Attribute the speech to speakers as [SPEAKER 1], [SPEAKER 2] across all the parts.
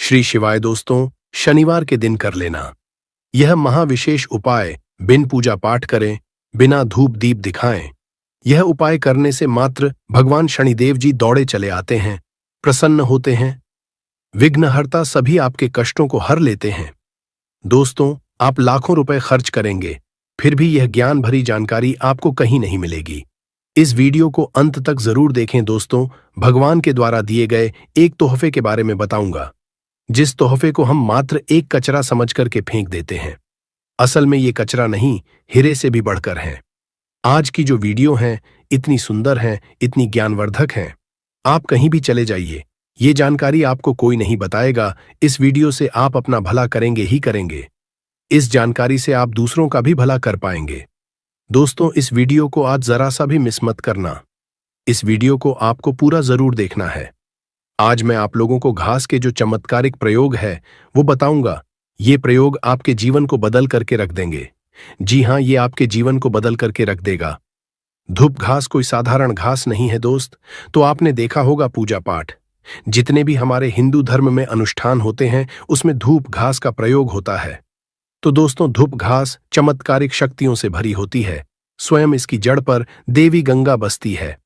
[SPEAKER 1] श्री शिवाय दोस्तों, शनिवार के दिन कर लेना यह महाविशेष उपाय बिन पूजा पाठ करें, बिना धूप दीप दिखाएं। यह उपाय करने से मात्र भगवान शनिदेव जी दौड़े चले आते हैं, प्रसन्न होते हैं। विघ्नहर्ता सभी आपके कष्टों को हर लेते हैं। दोस्तों, आप लाखों रुपए खर्च करेंगे, फिर भी यह ज्ञान भरी जानकारी आपको कहीं नहीं मिलेगी। इस वीडियो को अंत तक जरूर देखें दोस्तों। भगवान के द्वारा दिए गए एक तोहफे के बारे में बताऊंगा, जिस तोहफे को हम मात्र एक कचरा समझ करके फेंक देते हैं। असल में ये कचरा नहीं, हीरे से भी बढ़कर है। आज की जो वीडियो है इतनी सुंदर है, इतनी ज्ञानवर्धक है, आप कहीं भी चले जाइए, ये जानकारी आपको कोई नहीं बताएगा। इस वीडियो से आप अपना भला करेंगे ही करेंगे। इस जानकारी से आप दूसरों का भी भला कर पाएंगे। दोस्तों, इस वीडियो को आज जरा सा भी मिस मत करना। इस वीडियो को आपको पूरा जरूर देखना है। आज मैं आप लोगों को घास के जो चमत्कारिक प्रयोग है वो बताऊंगा। ये प्रयोग आपके जीवन को बदल करके रख देंगे। जी हां, ये आपके जीवन को बदल करके रख देगा। धूप घास कोई साधारण घास नहीं है दोस्त। तो आपने देखा होगा पूजा पाठ, जितने भी हमारे हिंदू धर्म में अनुष्ठान होते हैं उसमें धूप घास का प्रयोग होता है। तो दोस्तों, धूप घास चमत्कारिक शक्तियों से भरी होती है। स्वयं इसकी जड़ पर देवी गंगा बसती है।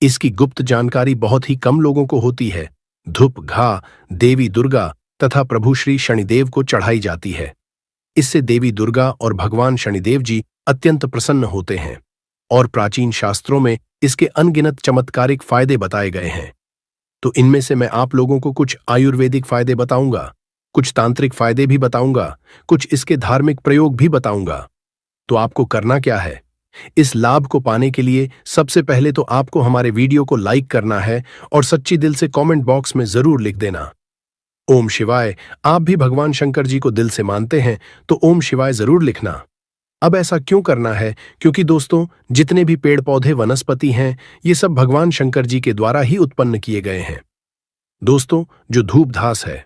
[SPEAKER 1] इसकी गुप्त जानकारी बहुत ही कम लोगों को होती है। धूप घा देवी दुर्गा तथा प्रभु श्री शनिदेव को चढ़ाई जाती है। इससे देवी दुर्गा और भगवान शनिदेव जी अत्यंत प्रसन्न होते हैं और प्राचीन शास्त्रों में इसके अनगिनत चमत्कारिक फायदे बताए गए हैं। तो इनमें से मैं आप लोगों को कुछ आयुर्वेदिक फायदे बताऊंगा, कुछ तांत्रिक फायदे भी बताऊंगा, कुछ इसके धार्मिक प्रयोग भी बताऊंगा। तो आपको करना क्या है? इस लाभ को पाने के लिए सबसे पहले तो आपको हमारे वीडियो को लाइक करना है और सच्ची दिल से कमेंट बॉक्स में जरूर लिख देना ओम शिवाय। आप भी भगवान शंकर जी को दिल से मानते हैं तो ओम शिवाय जरूर लिखना। अब ऐसा क्यों करना है? क्योंकि दोस्तों, जितने भी पेड़ पौधे वनस्पति हैं ये सब भगवान शंकर जी के द्वारा ही उत्पन्न किए गए हैं। दोस्तों, जो धूप घास है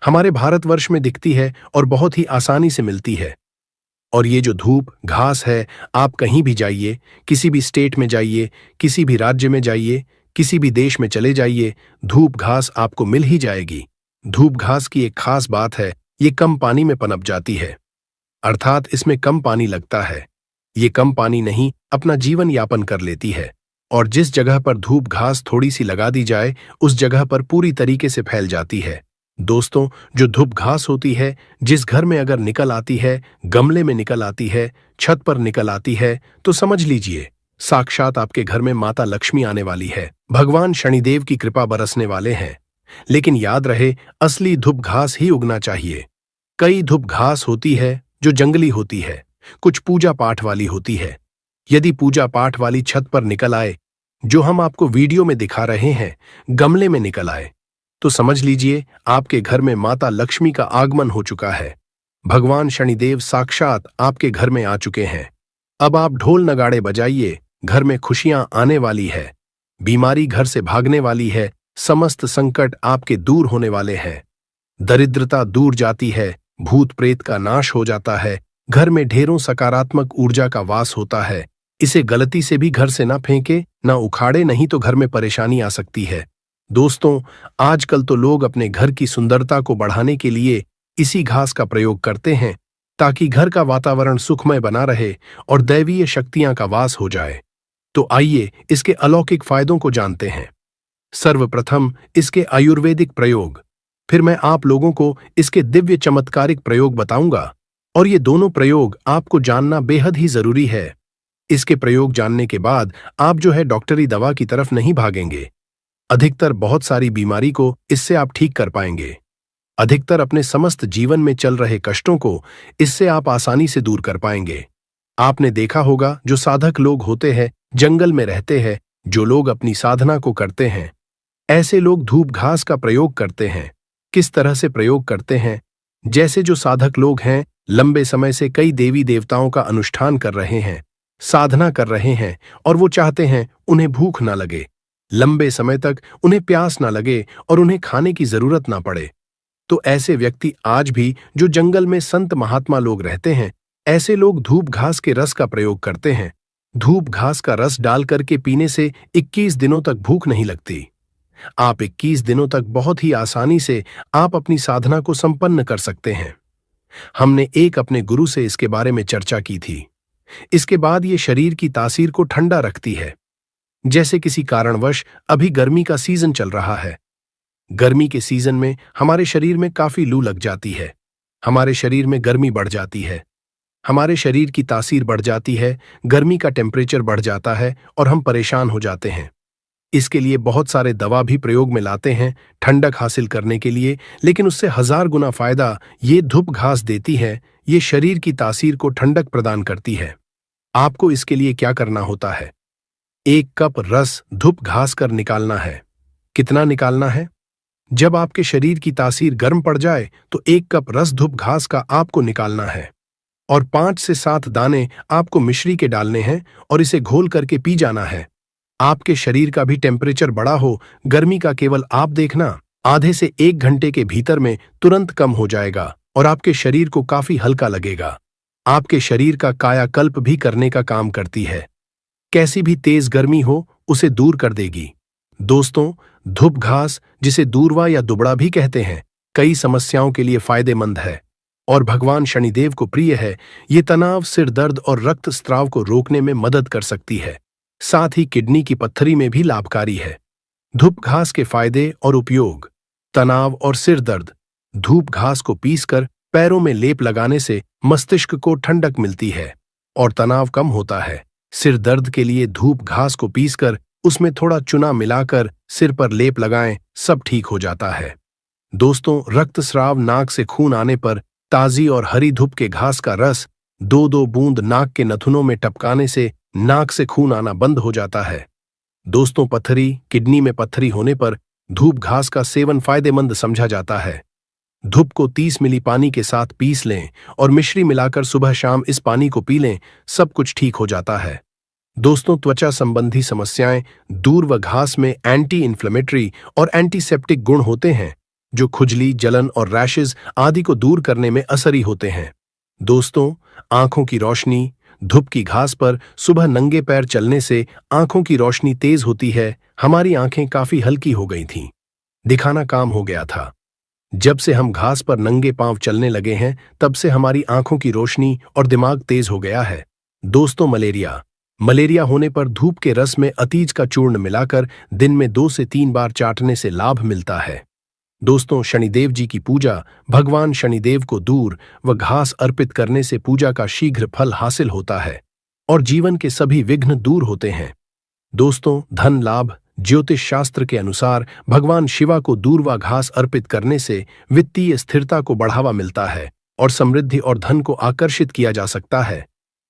[SPEAKER 1] हमारे भारतवर्ष में दिखती है और बहुत ही आसानी से मिलती है। और ये जो धूप घास है, आप कहीं भी जाइए, किसी भी स्टेट में जाइए, किसी भी राज्य में जाइए, किसी भी देश में चले जाइए, धूप घास आपको मिल ही जाएगी। धूप घास की एक खास बात है, ये कम पानी में पनप जाती है, अर्थात इसमें कम पानी लगता है। ये कम पानी नहीं, अपना जीवन यापन कर लेती है। और जिस जगह पर धूप घास थोड़ी सी लगा दी जाए उस जगह पर पूरी तरीके से फैल जाती है। दोस्तों, जो धूप घास होती है, जिस घर में अगर निकल आती है, गमले में निकल आती है, छत पर निकल आती है, तो समझ लीजिए साक्षात आपके घर में माता लक्ष्मी आने वाली है। भगवान शनिदेव की कृपा बरसने वाले हैं। लेकिन याद रहे, असली धूप घास ही उगना चाहिए। कई धूप घास होती है जो जंगली होती है, कुछ पूजा पाठ वाली होती है। यदि पूजा पाठ वाली छत पर निकल आए, जो हम आपको वीडियो में दिखा रहे हैं, गमले में निकल आए, तो समझ लीजिए आपके घर में माता लक्ष्मी का आगमन हो चुका है। भगवान शनिदेव साक्षात आपके घर में आ चुके हैं। अब आप ढोल नगाड़े बजाइए, घर में खुशियां आने वाली है, बीमारी घर से भागने वाली है, समस्त संकट आपके दूर होने वाले हैं, दरिद्रता दूर जाती है, भूत प्रेत का नाश हो जाता है, घर में ढेरों सकारात्मक ऊर्जा का वास होता है। इसे गलती से भी घर से ना फेंके, ना उखाड़े, नहीं तो घर में परेशानी आ सकती है। दोस्तों, आजकल तो लोग अपने घर की सुंदरता को बढ़ाने के लिए इसी घास का प्रयोग करते हैं, ताकि घर का वातावरण सुखमय बना रहे और दैवीय शक्तियां का वास हो जाए। तो आइए इसके अलौकिक फायदों को जानते हैं। सर्वप्रथम इसके आयुर्वेदिक प्रयोग, फिर मैं आप लोगों को इसके दिव्य चमत्कारिक प्रयोग बताऊंगा। और ये दोनों प्रयोग आपको जानना बेहद ही जरूरी है। इसके प्रयोग जानने के बाद आप जो है डॉक्टरी दवा की तरफ नहीं भागेंगे। अधिकतर बहुत सारी बीमारी को इससे आप ठीक कर पाएंगे। अधिकतर अपने समस्त जीवन में चल रहे कष्टों को इससे आप आसानी से दूर कर पाएंगे। आपने देखा होगा, जो साधक लोग होते हैं, जंगल में रहते हैं, जो लोग अपनी साधना को करते हैं, ऐसे लोग धूप घास का प्रयोग करते हैं। किस तरह से प्रयोग करते हैं? जैसे जो साधक लोग हैं, लंबे समय से कई देवी देवताओं का अनुष्ठान कर रहे हैं, साधना कर रहे हैं, और वो चाहते हैं उन्हें भूख ना लगे, लंबे समय तक उन्हें प्यास ना लगे और उन्हें खाने की जरूरत ना पड़े। तो ऐसे व्यक्ति आज भी जो जंगल में संत महात्मा लोग रहते हैं, ऐसे लोग धूप घास के रस का प्रयोग करते हैं। धूप घास का रस डाल करके पीने से 21 दिनों तक भूख नहीं लगती। आप 21 दिनों तक बहुत ही आसानी से आप अपनी साधना को संपन्न कर सकते हैं। हमने एक अपने गुरु से इसके बारे में चर्चा की थी। इसके बाद ये शरीर की तासीर को ठंडा रखती है। जैसे किसी कारणवश अभी गर्मी का सीजन चल रहा है। गर्मी के सीजन में हमारे शरीर में काफी लू लग जाती है, हमारे शरीर में गर्मी बढ़ जाती है, हमारे शरीर की तासीर बढ़ जाती है, गर्मी का टेम्परेचर बढ़ जाता है और हम परेशान हो जाते हैं। इसके लिए बहुत सारे दवा भी प्रयोग में लाते हैं ठंडक हासिल करने के लिए, लेकिन उससे 1000 गुना फायदा ये धूप घास देती है। ये शरीर की तासीर को ठंडक प्रदान करती है। आपको इसके लिए क्या करना होता है? 1 कप रस धूप घास कर निकालना है। कितना निकालना है? जब आपके शरीर की तासीर गर्म पड़ जाए तो 1 कप रस धूप घास का आपको निकालना है और 5 से 7 दाने आपको मिश्री के डालने हैं और इसे घोल करके पी जाना है। आपके शरीर का भी टेम्परेचर बढ़ा हो, गर्मी का केवल आप देखना आधे से 1 घंटे के भीतर में तुरंत कम हो जाएगा और आपके शरीर को काफी हल्का लगेगा। आपके शरीर का कायाकल्प भी करने का काम करती है। कैसी भी तेज गर्मी हो उसे दूर कर देगी। दोस्तों, धूप घास, जिसे दूरवा या दुबड़ा भी कहते हैं, कई समस्याओं के लिए फायदेमंद है और भगवान शनिदेव को प्रिय है। ये तनाव, सिर दर्द और रक्त स्राव को रोकने में मदद कर सकती है। साथ ही किडनी की पत्थरी में भी लाभकारी है। धूप घास के फायदे और उपयोग। तनाव और सिर दर्द। धूप घास को पीसकर पैरों में लेप लगाने से मस्तिष्क को ठंडक मिलती है और तनाव कम होता है। सिर दर्द के लिए धूप घास को पीसकर उसमें थोड़ा चूना मिलाकर सिर पर लेप लगाएं, सब ठीक हो जाता है। दोस्तों, रक्तस्राव, नाक से खून आने पर ताजी और हरी धूप के घास का रस 2-2 बूंद नाक के नथुनों में टपकाने से नाक से खून आना बंद हो जाता है। दोस्तों, पत्थरी, किडनी में पत्थरी होने पर धूप घास का सेवन फायदेमंद समझा जाता है। धूप को 30 मिली पानी के साथ पीस लें और मिश्री मिलाकर सुबह शाम इस पानी को पी लें, सब कुछ ठीक हो जाता है। दोस्तों, त्वचा संबंधी समस्याएं दूर व घास में एंटी इन्फ्लेमेटरी और एंटीसेप्टिक गुण होते हैं जो खुजली, जलन और रैशेज आदि को दूर करने में असरी होते हैं। दोस्तों, आंखों की रोशनी। धूप की घास पर सुबह नंगे पैर चलने से आंखों की रोशनी तेज होती है। हमारी आंखें काफी हल्की हो गई थीं, दिखाना काम हो गया था। जब से हम घास पर नंगे पांव चलने लगे हैं, तब से हमारी आंखों की रोशनी और दिमाग तेज हो गया है। दोस्तों, मलेरिया होने पर धूप के रस में अतीज का चूर्ण मिलाकर दिन में 2 से 3 बार चाटने से लाभ मिलता है। दोस्तों, शनिदेव जी की पूजा। भगवान शनिदेव को दूर व घास अर्पित करने से पूजा का शीघ्र फल हासिल होता है और जीवन के सभी विघ्न दूर होते हैं। दोस्तों, धन लाभ। ज्योतिष शास्त्र के अनुसार भगवान शिवा को दूरवा घास अर्पित करने से वित्तीय स्थिरता को बढ़ावा मिलता है और समृद्धि और धन को आकर्षित किया जा सकता है।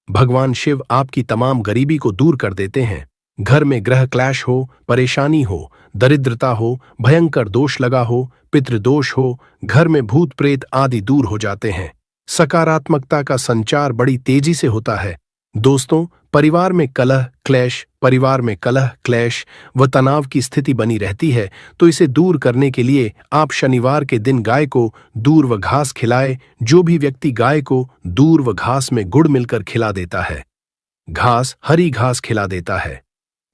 [SPEAKER 1] भगवान शिव आपकी तमाम गरीबी को दूर कर देते हैं। घर में ग्रह क्लैश हो, परेशानी हो, दरिद्रता हो, भयंकर दोष लगा हो, पितृदोष हो, घर में भूत प्रेत आदि दूर हो जाते हैं। सकारात्मकता का संचार बड़ी तेजी से होता है। दोस्तों, परिवार में कलह, क्लेश व तनाव की स्थिति बनी रहती है, तो इसे दूर करने के लिए आप शनिवार के दिन गाय को दूर व घास खिलाए। जो भी व्यक्ति गाय को दूर व घास में गुड़ मिलकर खिला देता है, हरी घास खिला देता है,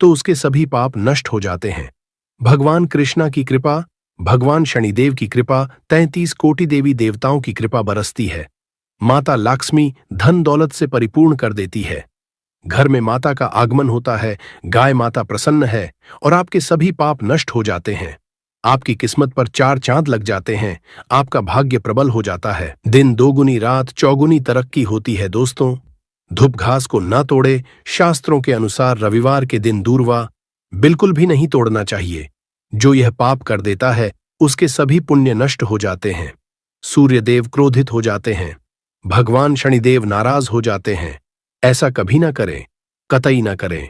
[SPEAKER 1] तो उसके सभी पाप नष्ट हो जाते हैं। भगवान कृष्णा की कृपा, भगवान शनिदेव की कृपा, 33 कोटि देवी देवताओं की कृपा बरसती है। माता लक्ष्मी धन दौलत से परिपूर्ण कर देती है। घर में माता का आगमन होता है, गाय माता प्रसन्न है और आपके सभी पाप नष्ट हो जाते हैं। आपकी किस्मत पर 4 चांद लग जाते हैं। आपका भाग्य प्रबल हो जाता है। दिन दोगुनी, रात चौगुनी तरक्की होती है। दोस्तों, धूप घास को न तोड़े। शास्त्रों के अनुसार रविवार के दिन दूरवा बिल्कुल भी नहीं तोड़ना चाहिए। जो यह पाप कर देता है उसके सभी पुण्य नष्ट हो जाते हैं। सूर्यदेव क्रोधित हो जाते हैं, भगवान शनिदेव नाराज हो जाते हैं। ऐसा कभी ना करें, कतई ना करें।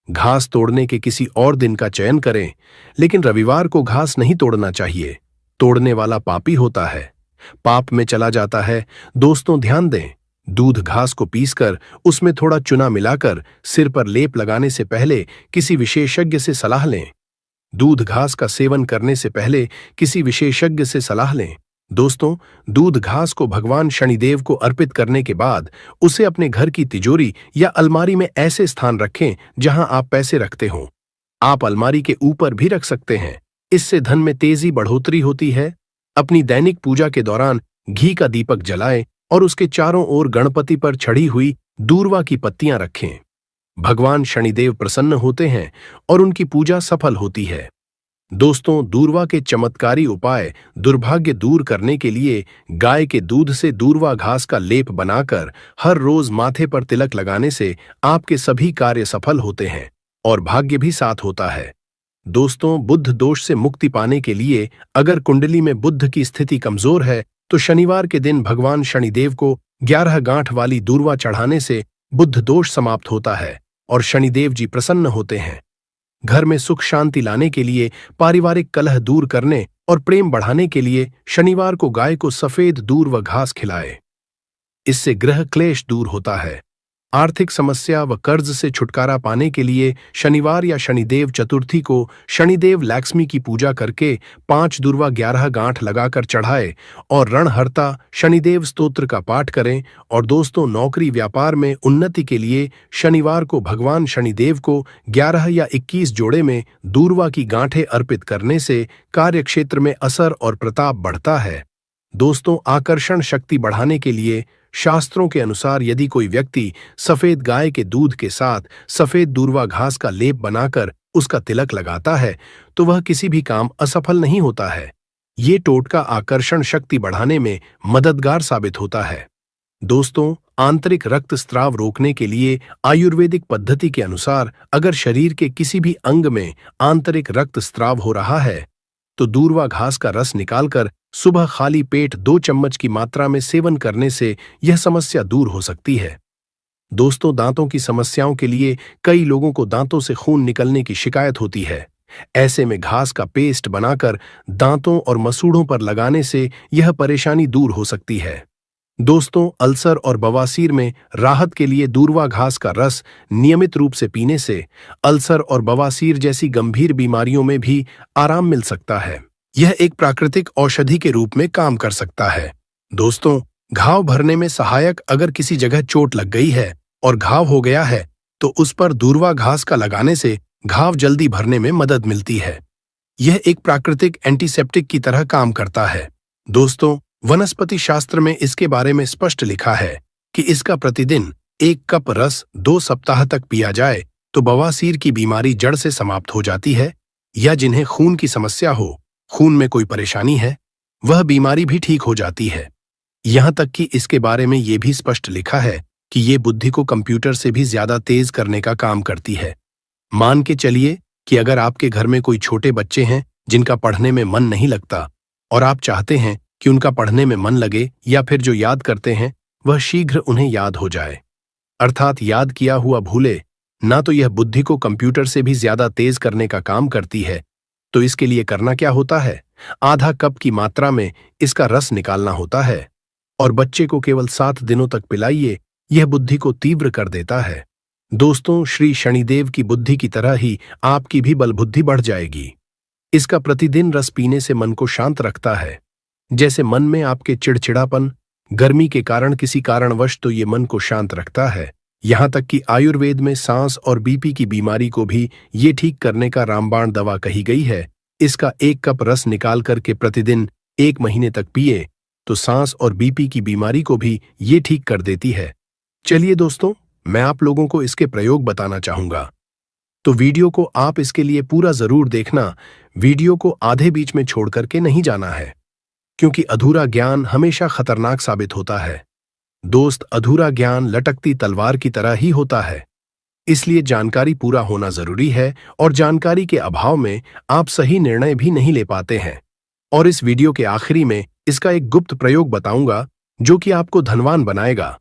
[SPEAKER 1] घास तोड़ने के किसी और दिन का चयन करें, लेकिन रविवार को घास नहीं तोड़ना चाहिए। तोड़ने वाला पापी होता है, पाप में चला जाता है। दोस्तों, ध्यान दें, दूध घास को पीसकर उसमें थोड़ा चूना मिलाकर सिर पर लेप लगाने से पहले किसी विशेषज्ञ से सलाह लें। दूध घास का सेवन करने से पहले किसी विशेषज्ञ से सलाह लें। दोस्तों, दूध घास को भगवान शनिदेव को अर्पित करने के बाद उसे अपने घर की तिजोरी या अलमारी में ऐसे स्थान रखें जहां आप पैसे रखते हों। आप अलमारी के ऊपर भी रख सकते हैं इससे धन में तेजी बढ़ोतरी होती है। अपनी दैनिक पूजा के दौरान घी का दीपक जलाएं और उसके चारों ओर गणपति पर चढ़ी हुई दूर्वा की पत्तियां रखें। भगवान शनिदेव प्रसन्न होते हैं और उनकी पूजा सफल होती है। दोस्तों, दूर्वा के चमत्कारी उपाय दुर्भाग्य दूर करने के लिए गाय के दूध से दूर्वा घास का लेप बनाकर हर रोज माथे पर तिलक लगाने से आपके सभी कार्य सफल होते हैं और भाग्य भी साथ होता है। दोस्तों, बुध दोष से मुक्ति पाने के लिए अगर कुंडली में बुध की स्थिति कमजोर है तो शनिवार के दिन भगवान शनिदेव को 11 गांठ वाली दूर्वा चढ़ाने से बुध दोष समाप्त होता है और शनिदेव जी प्रसन्न होते हैं। घर में सुख शांति लाने के लिए, पारिवारिक कलह दूर करने और प्रेम बढ़ाने के लिए शनिवार को गाय को सफेद दूर्वा घास खिलाए। इससे गृह क्लेश दूर होता है। आर्थिक समस्या व कर्ज से छुटकारा पाने के लिए शनिवार या शनिदेव चतुर्थी को शनिदेव लक्ष्मी की पूजा करके 5 दूर्वा 11 गांठ लगाकर चढ़ाए और रणहर्ता शनिदेव स्तोत्र का पाठ करें। और दोस्तों, नौकरी व्यापार में उन्नति के लिए शनिवार को भगवान शनिदेव को 11 या 21 जोड़े में दूर्वा की गांठें अर्पित करने से कार्यक्षेत्र में असर और प्रताप बढ़ता है। दोस्तों, आकर्षण शक्ति बढ़ाने के लिए शास्त्रों के अनुसार यदि कोई व्यक्ति सफेद गाय के दूध के साथ सफेद दूर्वा घास का लेप बनाकर उसका तिलक लगाता है तो वह किसी भी काम असफल नहीं होता है। ये टोटका आकर्षण शक्ति बढ़ाने में मददगार साबित होता है। दोस्तों, आंतरिक रक्तस्राव रोकने के लिए आयुर्वेदिक पद्धति के अनुसार अगर शरीर के किसी भी अंग में आंतरिक रक्तस्राव हो रहा है तो दूर्वा घास का रस निकालकर सुबह खाली पेट 2 चम्मच की मात्रा में सेवन करने से यह समस्या दूर हो सकती है। दोस्तों, दांतों की समस्याओं के लिए कई लोगों को दांतों से खून निकलने की शिकायत होती है। ऐसे में घास का पेस्ट बनाकर दांतों और मसूड़ों पर लगाने से यह परेशानी दूर हो सकती है। दोस्तों, अल्सर और बवासीर में राहत के लिए दूर्वा घास का रस नियमित रूप से पीने से अल्सर और बवासीर जैसी गंभीर बीमारियों में भी आराम मिल सकता है। यह एक प्राकृतिक औषधि के रूप में काम कर सकता है। दोस्तों, घाव भरने में सहायक अगर किसी जगह चोट लग गई है और घाव हो गया है तो उस पर दूर्वा घास का लगाने से घाव जल्दी भरने में मदद मिलती है। यह एक प्राकृतिक एंटीसेप्टिक की तरह काम करता है। दोस्तों, वनस्पति शास्त्र में इसके बारे में स्पष्ट लिखा है कि इसका प्रतिदिन 1 कप रस 2 सप्ताह तक पिया जाए तो बवासीर की बीमारी जड़ से समाप्त हो जाती है। या जिन्हें खून की समस्या हो, खून में कोई परेशानी है, वह बीमारी भी ठीक हो जाती है। यहां तक कि इसके बारे में यह भी स्पष्ट लिखा है कि ये बुद्धि को कंप्यूटर से भी ज्यादा तेज करने का काम करती है। मान के चलिए कि अगर आपके घर में कोई छोटे बच्चे हैं जिनका पढ़ने में मन नहीं लगता और आप चाहते हैं कि उनका पढ़ने में मन लगे या फिर जो याद करते हैं वह शीघ्र उन्हें याद हो जाए, अर्थात याद किया हुआ भूले ना, तो यह बुद्धि को कंप्यूटर से भी ज्यादा तेज करने का काम करती है। तो इसके लिए करना क्या होता है? आधा कप की मात्रा में इसका रस निकालना होता है और बच्चे को केवल 7 दिनों तक पिलाइए। यह बुद्धि को तीव्र कर देता है। दोस्तों, श्री शनिदेव की बुद्धि की तरह ही आपकी भी बल बुद्धि बढ़ जाएगी। इसका प्रतिदिन रस पीने से मन को शांत रखता है। जैसे मन में आपके चिड़चिड़ापन, गर्मी के कारण किसी कारणवश, तो ये मन को शांत रखता है। यहां तक कि आयुर्वेद में सांस और बीपी की बीमारी को भी ये ठीक करने का रामबाण दवा कही गई है। इसका 1 कप रस निकाल करके प्रतिदिन 1 महीने तक पिए तो सांस और बीपी की बीमारी को भी ये ठीक कर देती है। चलिए दोस्तों, मैं आप लोगों को इसके प्रयोग बताना चाहूंगा, तो वीडियो को आप इसके लिए पूरा जरूर देखना। वीडियो को आधे बीच में छोड़ करके नहीं जाना है, क्योंकि अधूरा ज्ञान हमेशा खतरनाक साबित होता है। दोस्त, अधूरा ज्ञान लटकती तलवार की तरह ही होता है, इसलिए जानकारी पूरा होना जरूरी है और जानकारी के अभाव में आप सही निर्णय भी नहीं ले पाते हैं। और इस वीडियो के आखिरी में इसका एक गुप्त प्रयोग बताऊंगा जो कि आपको धनवान बनाएगा,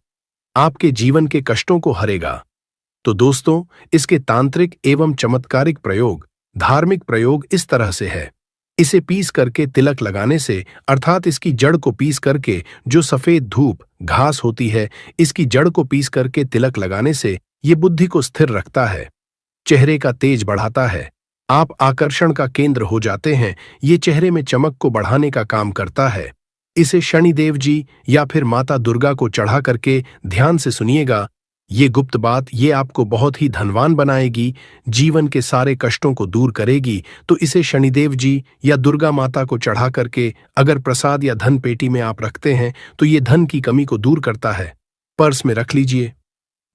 [SPEAKER 1] आपके जीवन के कष्टों को हरेगा। तो दोस्तों, इसके तांत्रिक एवं चमत्कारिक प्रयोग, धार्मिक प्रयोग इस तरह से है। इसे पीस करके तिलक लगाने से, अर्थात इसकी जड़ को पीस करके, जो सफेद धूप घास होती है, इसकी जड़ को पीस करके तिलक लगाने से ये बुद्धि को स्थिर रखता है, चेहरे का तेज बढ़ाता है, आप आकर्षण का केंद्र हो जाते हैं। ये चेहरे में चमक को बढ़ाने का काम करता है। इसे शनिदेव जी या फिर माता दुर्गा को चढ़ा करके ध्यान से सुनिएगा। ये गुप्त बात ये आपको बहुत ही धनवान बनाएगी, जीवन के सारे कष्टों को दूर करेगी। तो इसे शनिदेव जी या दुर्गा माता को चढ़ा करके अगर प्रसाद या धन पेटी में आप रखते हैं तो ये धन की कमी को दूर करता है। पर्स में रख लीजिए।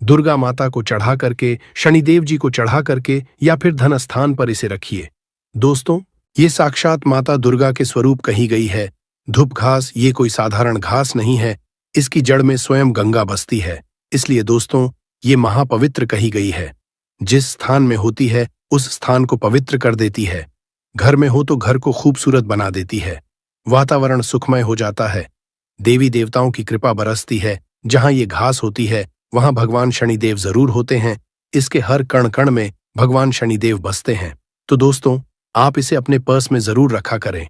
[SPEAKER 1] दुर्गा माता को चढ़ा करके, शनिदेव जी को चढ़ा करके या फिर धन स्थान पर इसे रखिए। दोस्तों, ये साक्षात माता दुर्गा के स्वरूप कही गई है। धूप घास ये कोई साधारण घास नहीं है, इसकी जड़ में स्वयं गंगा बसती है। इसलिए दोस्तों, ये महापवित्र कही गई है। जिस स्थान में होती है उस स्थान को पवित्र कर देती है। घर में हो तो घर को खूबसूरत बना देती है। वातावरण सुखमय हो जाता है। देवी देवताओं की कृपा बरसती है। जहां ये घास होती है वहां भगवान शनिदेव जरूर होते हैं। इसके हर कण कण में भगवान शनिदेव बसते हैं। तो दोस्तों, आप इसे अपने पर्स में जरूर रखा करें।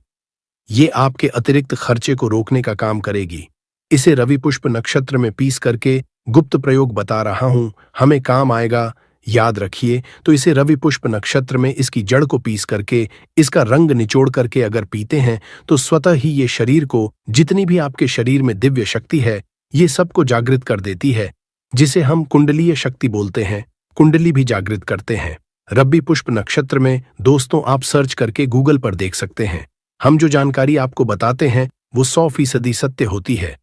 [SPEAKER 1] ये आपके अतिरिक्त खर्चे को रोकने का काम करेगी। इसे रवि पुष्प नक्षत्र में पीस करके, गुप्त प्रयोग बता रहा हूं, हमें काम आएगा, याद रखिए। तो इसे रवि पुष्प नक्षत्र में इसकी जड़ को पीस करके, इसका रंग निचोड़ करके अगर पीते हैं तो स्वतः ही ये शरीर को, जितनी भी आपके शरीर में दिव्य शक्ति है, ये सबको जागृत कर देती है, जिसे हम कुंडलीय शक्ति बोलते हैं। कुंडली भी जागृत करते हैं। रवि पुष्प नक्षत्र में दोस्तों आप सर्च करके गूगल पर देख सकते हैं। हम जो जानकारी आपको बताते हैं वो 100% सत्य होती है।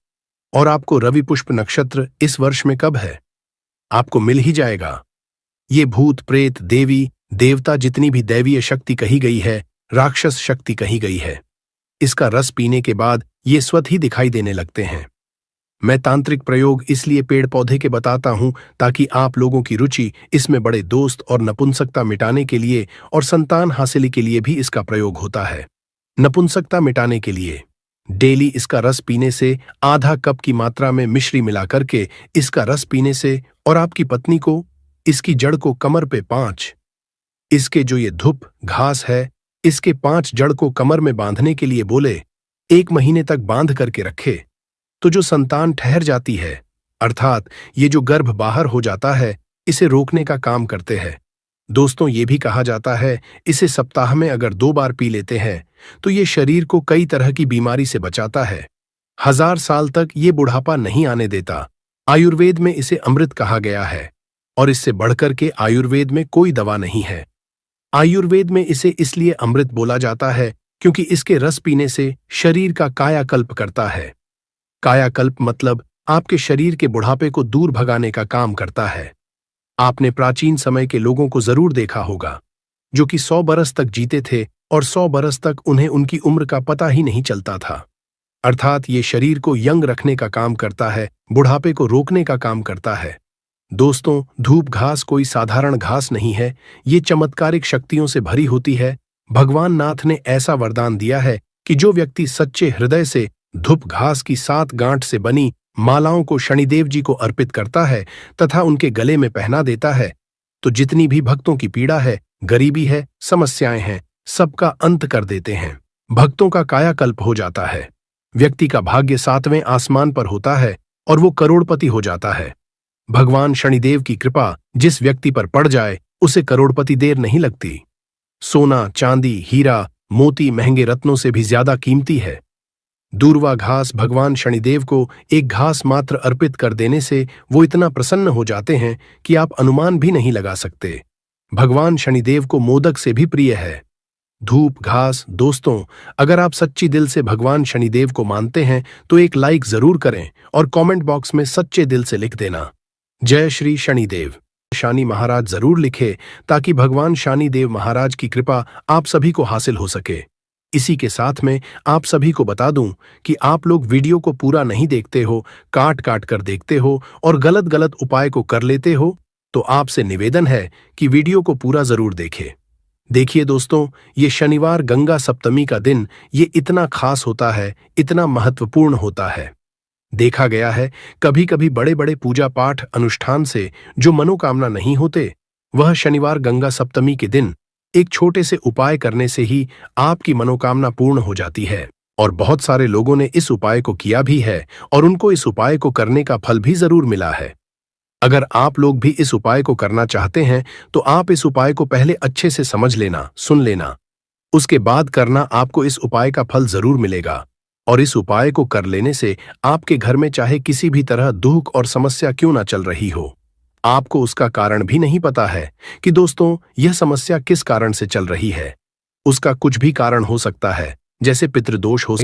[SPEAKER 1] और आपको रवि पुष्प नक्षत्र इस वर्ष में कब है, आपको मिल ही जाएगा। ये भूत प्रेत देवी देवता जितनी भी दैवीय शक्ति कही गई है, राक्षस शक्ति कही गई है, इसका रस पीने के बाद ये स्वतः ही दिखाई देने लगते हैं। मैं तांत्रिक प्रयोग इसलिए पेड़ पौधे के बताता हूं ताकि आप लोगों की रुचि इसमें बड़े दोस्त और नपुंसकता मिटाने के लिए और संतान हासिल के लिए भी इसका प्रयोग होता है। नपुंसकता मिटाने के लिए डेली इसका रस पीने से, आधा कप की मात्रा में मिश्री मिला करके इसका रस पीने से, और आपकी पत्नी को इसकी जड़ को कमर पे 5, इसके जो ये धूप घास है इसके 5 जड़ को कमर में बांधने के लिए बोले, 1 महीने तक बांध करके रखे तो जो संतान ठहर जाती है, अर्थात ये जो गर्भ बाहर हो जाता है, इसे रोकने का काम करते हैं। दोस्तों, ये भी कहा जाता है इसे सप्ताह में अगर 2 बार पी लेते हैं तो ये शरीर को कई तरह की बीमारी से बचाता है। 1000 साल तक ये बुढ़ापा नहीं आने देता। आयुर्वेद में इसे अमृत कहा गया है और इससे बढ़कर के आयुर्वेद में कोई दवा नहीं है। आयुर्वेद में इसे इसलिए अमृत बोला जाता है क्योंकि इसके रस पीने से शरीर का कायाकल्प करता है। कायाकल्प मतलब आपके शरीर के बुढ़ापे को दूर भगाने का काम करता है। आपने प्राचीन समय के लोगों को जरूर देखा होगा जो कि 100 बरस तक जीते थे और 100 बरस तक उन्हें उनकी उम्र का पता ही नहीं चलता था। अर्थात ये शरीर को यंग रखने का काम करता है, बुढ़ापे को रोकने का काम करता है। दोस्तों, धूप घास कोई साधारण घास नहीं है, ये चमत्कारिक शक्तियों से भरी होती है। भगवान नाथ ने ऐसा वरदान दिया है कि जो व्यक्ति सच्चे हृदय से धूप घास की 7 गांठ से बनी मालाओं को शनिदेव जी को अर्पित करता है तथा उनके गले में पहना देता है, तो जितनी भी भक्तों की पीड़ा है, गरीबी है, समस्याएं हैं, सबका अंत कर देते हैं। भक्तों का कायाकल्प हो जाता है। व्यक्ति का भाग्य 7वें आसमान पर होता है और वो करोड़पति हो जाता है। भगवान शनिदेव की कृपा जिस व्यक्ति पर पड़ जाए उसे करोड़पति देर नहीं लगती। सोना, चांदी, हीरा, मोती महंगे रत्नों से भी ज्यादा कीमती है। दूर्वा घास भगवान शनिदेव को एक घास मात्र अर्पित कर देने से वो इतना प्रसन्न हो जाते हैं कि आप अनुमान भी नहीं लगा सकते। भगवान शनिदेव को मोदक से भी प्रिय है धूप घास। दोस्तों, अगर आप सच्ची दिल से भगवान शनिदेव को मानते हैं तो एक लाइक जरूर करें और कमेंट बॉक्स में सच्चे दिल से लिख देना, जय श्री शनिदेव। शनि महाराज जरूर लिखे ताकि भगवान शनिदेव महाराज की कृपा आप सभी को हासिल हो सके। इसी के साथ में आप सभी को बता दूं कि आप लोग वीडियो को पूरा नहीं देखते हो, काट काट कर देखते हो और गलत गलत उपाय को कर लेते हो, तो आपसे निवेदन है कि वीडियो को पूरा जरूर देखें। देखिए दोस्तों, ये शनिवार गंगा सप्तमी का दिन ये इतना खास होता है, इतना महत्वपूर्ण होता है। देखा गया है कभी कभी बड़े बड़े पूजा पाठ अनुष्ठान से जो मनोकामना नहीं होते, वह शनिवार गंगा सप्तमी के दिन एक छोटे से उपाय करने से ही आपकी मनोकामना पूर्ण हो जाती है। और बहुत सारे लोगों ने इस उपाय को किया भी है और उनको इस उपाय को करने का फल भी जरूर मिला है। अगर आप लोग भी इस उपाय को करना चाहते हैं तो आप इस उपाय को पहले अच्छे से समझ लेना, सुन लेना, उसके बाद करना। आपको इस उपाय का फल जरूर मिलेगा और इस उपाय को कर लेने से आपके घर में चाहे किसी भी तरह दुख और समस्या क्यों ना चल रही हो, आपको उसका कारण भी नहीं पता है कि दोस्तों यह समस्या किस कारण से चल रही है। उसका कुछ भी कारण हो सकता है, जैसे पितृदोष हो।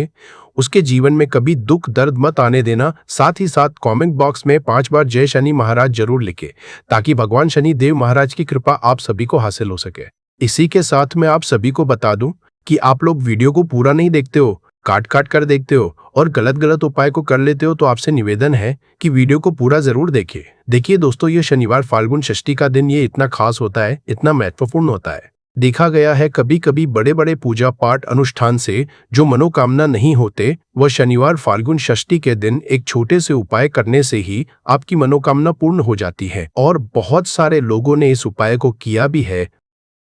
[SPEAKER 1] उसके जीवन में कभी दुख दर्द मत आने देना। साथ ही साथ कमेंट बॉक्स में 5 बार जय शनि महाराज जरूर लिखे, ताकि भगवान शनि देव महाराज की कृपा आप सभी को हासिल हो सके। इसी के साथ मैं आप सभी को बता दूं कि आप लोग वीडियो को पूरा नहीं देखते हो, काट काट कर देखते हो और गलत गलत उपाय को कर लेते हो, तो आपसे निवेदन है कि वीडियो को पूरा जरूर देखिए। देखिए दोस्तों, ये शनिवार फाल्गुन षष्ठी का दिन ये इतना खास होता है, इतना महत्वपूर्ण होता है। देखा गया है कभी कभी बड़े बड़े पूजा पाठ अनुष्ठान से जो मनोकामना नहीं होते, वह शनिवार फाल्गुन षष्ठी के दिन एक छोटे से उपाय करने से ही आपकी मनोकामना पूर्ण हो जाती है। और बहुत सारे लोगों ने इस उपाय को किया भी है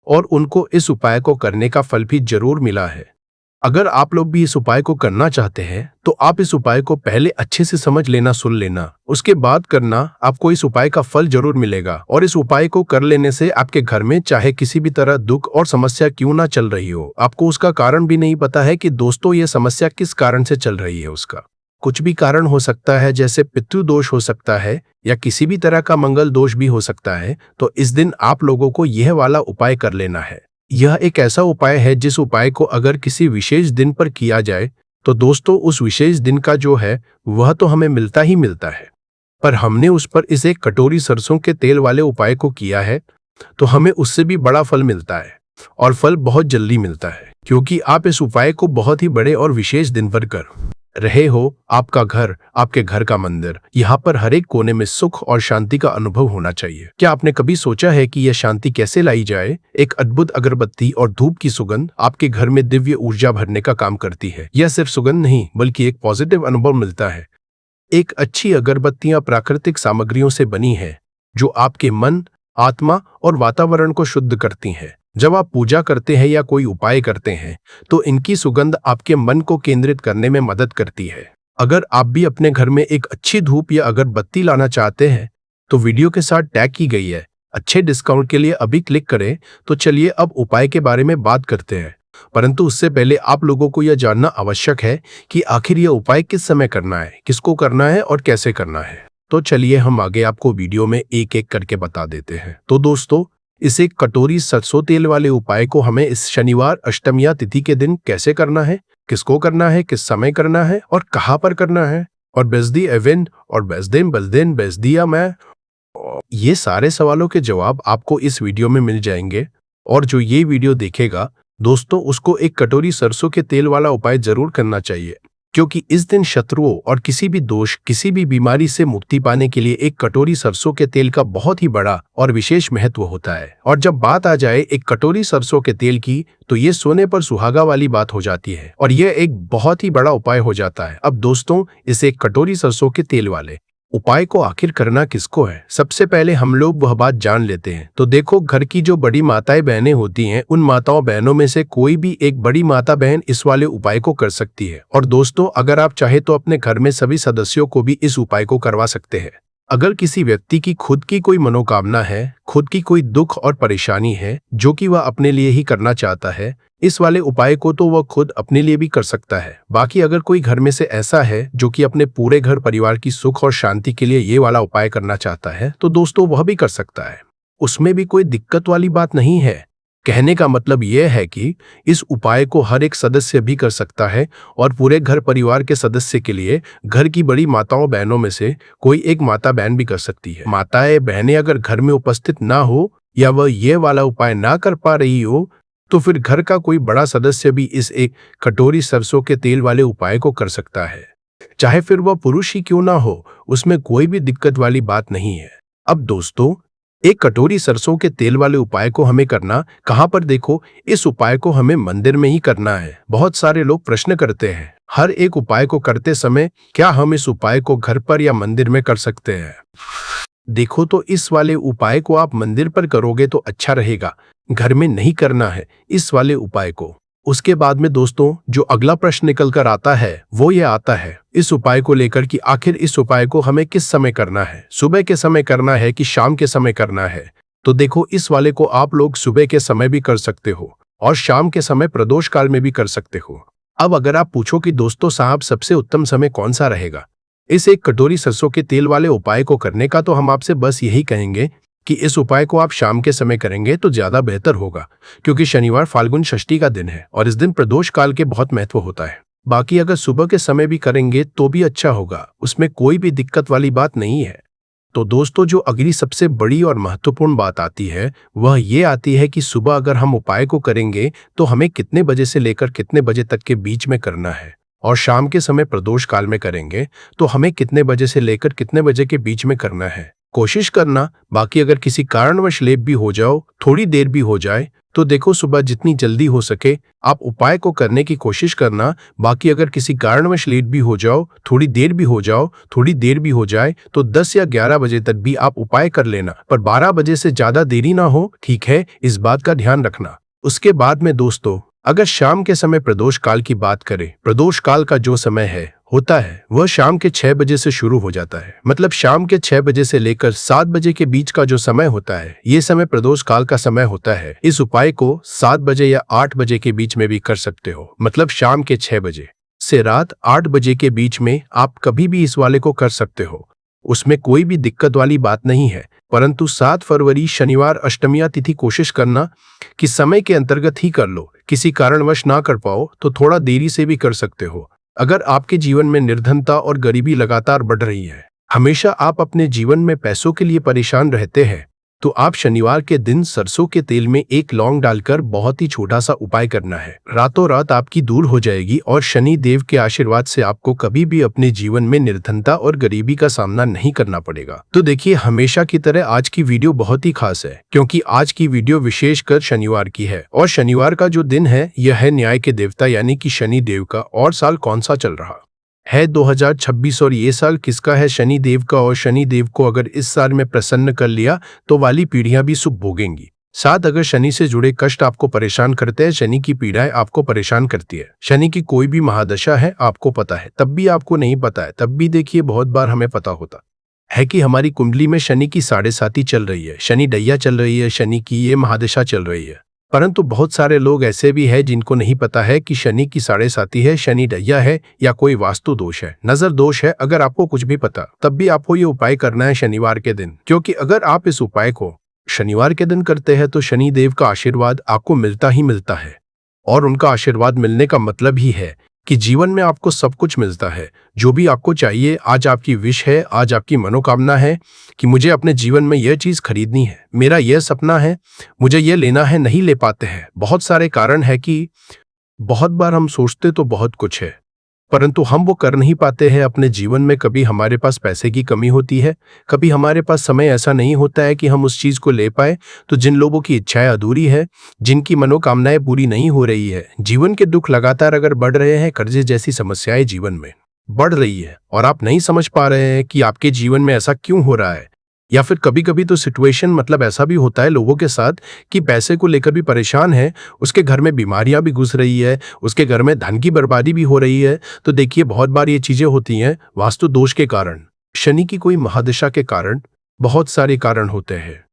[SPEAKER 1] और उनको इस उपाय को करने का फल भी जरूर मिला है। अगर आप लोग भी इस उपाय को करना चाहते हैं तो आप इस उपाय को पहले अच्छे से समझ लेना, सुन लेना, उसके बाद करना। आपको इस उपाय का फल जरूर मिलेगा। और इस उपाय को कर लेने से आपके घर में चाहे किसी भी तरह दुख और समस्या क्यों ना चल रही हो, आपको उसका कारण भी नहीं पता है कि दोस्तों ये समस्या किस कारण से चल रही है। उसका कुछ भी कारण हो सकता है, जैसे पितृदोष हो सकता है या किसी भी तरह का मंगल दोष भी हो सकता है। तो इस दिन आप लोगों को यह वाला उपाय कर लेना है। यह एक ऐसा उपाय है जिस उपाय को अगर किसी विशेष दिन पर किया जाए तो दोस्तों उस विशेष दिन का जो है वह तो हमें मिलता ही मिलता है। पर हमने उस पर इस एक कटोरी सरसों के तेल वाले उपाय को किया है तो हमें उससे भी बड़ा फल मिलता है, और फल बहुत जल्दी मिलता है, क्योंकि आप इस उपाय को बहुत ही बड़े और विशेष दिन पर कर रहे हो। आपका घर, आपके घर का मंदिर, यहाँ पर हर एक कोने में सुख और शांति का अनुभव होना चाहिए। क्या आपने कभी सोचा है कि यह शांति कैसे लाई जाए? एक अद्भुत अगरबत्ती और धूप की सुगंध आपके घर में दिव्य ऊर्जा भरने का काम करती है। यह सिर्फ सुगंध नहीं, बल्कि एक पॉजिटिव अनुभव मिलता है। एक अच्छी अगरबत्तियां प्राकृतिक सामग्रियों से बनी है जो आपके मन, आत्मा और वातावरण को शुद्ध करती हैं। जब आप पूजा करते हैं या कोई उपाय करते हैं तो इनकी सुगंध आपके मन को केंद्रित करने में मदद करती है। अगर आप भी अपने घर में एक अच्छी धूप या अगरबत्ती लाना चाहते हैं तो वीडियो के साथ टैग की गई है अच्छे डिस्काउंट के लिए अभी क्लिक करें। तो चलिए अब उपाय के बारे में बात करते हैं, परंतु उससे पहले आप लोगों को यह जानना आवश्यक है कि आखिर यह उपाय किस समय करना है, किसको करना है और कैसे करना है। तो चलिए हम आगे आपको वीडियो में एक एक करके बता देते हैं। तो दोस्तों, इस एक कटोरी सरसों तेल वाले उपाय को हमें इस शनिवार अष्टमी तिथि के दिन कैसे करना है, किसको करना है, किस समय करना है और कहां पर करना है, और बेजदी इवेंट और बेजदेन बलदेन बेजदिया मैं, ये सारे सवालों के जवाब आपको इस वीडियो में मिल जाएंगे। और जो ये वीडियो देखेगा दोस्तों, उसको एक कटोरी सरसों के तेल वाला उपाय जरूर करना चाहिए, क्योंकि इस दिन शत्रुओं और किसी भी दोष, किसी भी बीमारी से मुक्ति पाने के लिए एक कटोरी सरसों के तेल का बहुत ही बड़ा और विशेष महत्व होता है। और जब बात आ जाए एक कटोरी सरसों के तेल की, तो ये सोने पर सुहागा वाली बात हो जाती है और यह एक बहुत ही बड़ा उपाय हो जाता है। अब दोस्तों, इस एक कटोरी सरसों के तेल वाले उपाय को आखिर करना किसको है, सबसे पहले हम लोग वह बात जान लेते हैं। तो देखो, घर की जो बड़ी माताएं बहनें होती हैं, उन माताओं बहनों में से कोई भी एक बड़ी माता बहन इस वाले उपाय को कर सकती है। और दोस्तों, अगर आप चाहे तो अपने घर में सभी सदस्यों को भी इस उपाय को करवा सकते हैं। अगर किसी व्यक्ति की खुद की कोई मनोकामना है, खुद की कोई दुख और परेशानी है जो कि वह अपने लिए ही करना चाहता है, इस वाले उपाय को तो वह खुद अपने लिए भी कर सकता है। बाकी अगर कोई घर में से ऐसा है जो कि अपने पूरे घर परिवार की सुख और शांति के लिए ये वाला उपाय करना चाहता है, तो दोस्तों वह भी कर सकता है। उसमें भी कोई दिक्कत वाली बात नहीं है। कहने का मतलब यह है कि इस उपाय को हर एक सदस्य भी कर सकता है और पूरे घर परिवार के सदस्य के लिए घर की बड़ी माताओं बहनों में से कोई एक माता बहन भी कर सकती है। माताएं बहनें अगर घर में उपस्थित ना हो या वह ये वाला उपाय ना कर पा रही हो, तो फिर घर का कोई बड़ा सदस्य भी इस एक कटोरी सरसों के तेल वाले उपाय को कर सकता है, चाहे फिर वह पुरुष ही क्यों ना हो। उसमें कोई भी दिक्कत वाली बात नहीं है। अब दोस्तों, एक कटोरी सरसों के तेल वाले उपाय को हमें करना कहां पर? देखो, इस उपाय को हमें मंदिर में ही करना है। बहुत सारे लोग प्रश्न करते हैं हर एक उपाय को करते समय, क्या हम इस उपाय को घर पर या मंदिर में कर सकते हैं? देखो, तो इस वाले उपाय को आप मंदिर पर करोगे तो अच्छा रहेगा, घर में नहीं करना है इस वाले उपाय को। उसके बाद में दोस्तों, जो अगला प्रश्न निकल कर आता है वो ये आता है इस उपाय को लेकर कि आखिर इस उपाय को हमें किस समय करना है, सुबह के समय करना है कि शाम के समय करना है? तो देखो, इस वाले को आप लोग सुबह के समय भी कर सकते हो और शाम के समय प्रदोष काल में भी कर सकते हो। अब अगर आप पूछो कि दोस्तों साहब सबसे उत्तम समय कौन सा रहेगा, इस एक कटोरी सरसों के तेल वाले उपाय को करने का तो हम आपसे बस यही कहेंगे कि इस उपाय को आप शाम के समय करेंगे तो ज्यादा बेहतर होगा, क्योंकि शनिवार फाल्गुन षष्ठी का दिन है और इस दिन प्रदोष काल के बहुत महत्व होता है। बाकी अगर सुबह के समय भी करेंगे तो भी अच्छा होगा, उसमें कोई भी दिक्कत वाली बात नहीं है। तो दोस्तों, जो अगली सबसे बड़ी और महत्वपूर्ण बात आती है वह ये आती है कि सुबह अगर हम उपाय को करेंगे तो हमें कितने बजे से लेकर कितने बजे तक के बीच में करना है, और शाम के समय प्रदोष काल में करेंगे तो हमें कितने बजे से लेकर कितने बजे के बीच में करना है। कोशिश करना, बाकी अगर किसी कारणवश लेट भी हो जाओ, थोड़ी देर भी हो जाए, तो देखो सुबह जितनी जल्दी हो सके आप उपाय को करने की कोशिश करना। बाकी अगर किसी कारणवश लेट भी हो जाओ, थोड़ी देर भी हो जाओ, थोड़ी देर भी हो जाए, तो 10 या 11 बजे तक भी आप उपाय कर लेना, पर 12 बजे से ज्यादा देरी ना हो, ठीक है? इस बात का ध्यान रखना। उसके बाद में दोस्तों, अगर शाम के समय प्रदोष काल की बात करें, प्रदोष काल का जो समय होता है वह शाम के 6 बजे से शुरू हो जाता है। मतलब शाम के 6 बजे से लेकर 7 बजे के बीच का जो समय होता है, ये समय प्रदोष काल का समय होता है। इस उपाय को 7 बजे या 8 बजे के बीच में भी कर सकते हो। मतलब शाम के 6 बजे से रात 8 बजे के बीच में आप कभी भी इस वाले को कर सकते हो, उसमें कोई भी दिक्कत वाली बात नहीं है। परंतु 7 फरवरी शनिवार अष्टमिया तिथि कोशिश करना कि समय के अंतर्गत ही कर लो। किसी कारणवश ना कर पाओ तो थोड़ा देरी से भी कर सकते हो। अगर आपके जीवन में निर्धनता और गरीबी लगातार बढ़ रही है, हमेशा आप अपने जीवन में पैसों के लिए परेशान रहते हैं, तो आप शनिवार के दिन सरसों के तेल में एक लौंग डालकर बहुत ही छोटा सा उपाय करना है। रातों रात आपकी दूर हो जाएगी और शनि देव के आशीर्वाद से आपको कभी भी अपने जीवन में निर्धनता और गरीबी का सामना नहीं करना पड़ेगा। तो देखिए, हमेशा की तरह आज की वीडियो बहुत ही खास है, क्योंकि आज की वीडियो विशेषकर शनिवार की है, और शनिवार का जो दिन है यह है न्याय के देवता यानी कि शनि देव का। और साल कौन सा चल रहा है? 2026। और ये साल किसका है? शनि देव का। और शनि देव को अगर इस साल में प्रसन्न कर लिया तो वाली पीढ़ियां भी सुख भोगेंगी। साथ अगर शनि से जुड़े कष्ट आपको परेशान करते हैं, शनि की पीड़ाएं आपको परेशान करती है, शनि की कोई भी महादशा है, आपको पता है तब भी आपको नहीं पता है, तब भी देखिए बहुत बार हमें पता होता है कि हमारी कुंडली में शनि की 7.5 चल रही है, शनि डैया चल रही है, शनि की ये महादशा चल रही है। परंतु बहुत सारे लोग ऐसे भी हैं जिनको नहीं पता है कि शनि की 7.5 है, शनि डैया है, या कोई वास्तु दोष है, नजर दोष है। अगर आपको कुछ भी पता, तब भी आपको ये उपाय करना है शनिवार के दिन, क्योंकि अगर आप इस उपाय को शनिवार के दिन करते हैं तो शनि देव का आशीर्वाद आपको मिलता ही मिलता है। और उनका आशीर्वाद मिलने का मतलब ही है कि जीवन में आपको सब कुछ मिलता है, जो भी आपको चाहिए। आज आपकी विश है, आज आपकी मनोकामना है कि मुझे अपने जीवन में यह चीज खरीदनी है, मेरा यह सपना है, मुझे यह लेना है, नहीं ले पाते हैं। बहुत सारे कारण है कि बहुत बार हम सोचते तो बहुत कुछ है, परंतु हम वो कर नहीं पाते हैं अपने जीवन में। कभी हमारे पास पैसे की कमी होती है, कभी हमारे पास समय ऐसा नहीं होता है कि हम उस चीज को ले पाए। तो जिन लोगों की इच्छाएं अधूरी है, जिनकी मनोकामनाएं पूरी नहीं हो रही है, जीवन के दुख लगातार अगर बढ़ रहे हैं, कर्जे जैसी समस्याएं जीवन में बढ़ रही है, और आप नहीं समझ पा रहे हैं कि आपके जीवन में ऐसा क्यों हो रहा है, या फिर कभी कभी तो सिचुएशन मतलब ऐसा भी होता है लोगों के साथ कि पैसे को लेकर भी परेशान है, उसके घर में बीमारियां भी घुस रही है, उसके घर में धन की बर्बादी भी हो रही है। तो देखिए, बहुत बार ये चीजें होती हैं वास्तु दोष के कारण, शनि की कोई महादशा के कारण। बहुत सारे कारण होते हैं,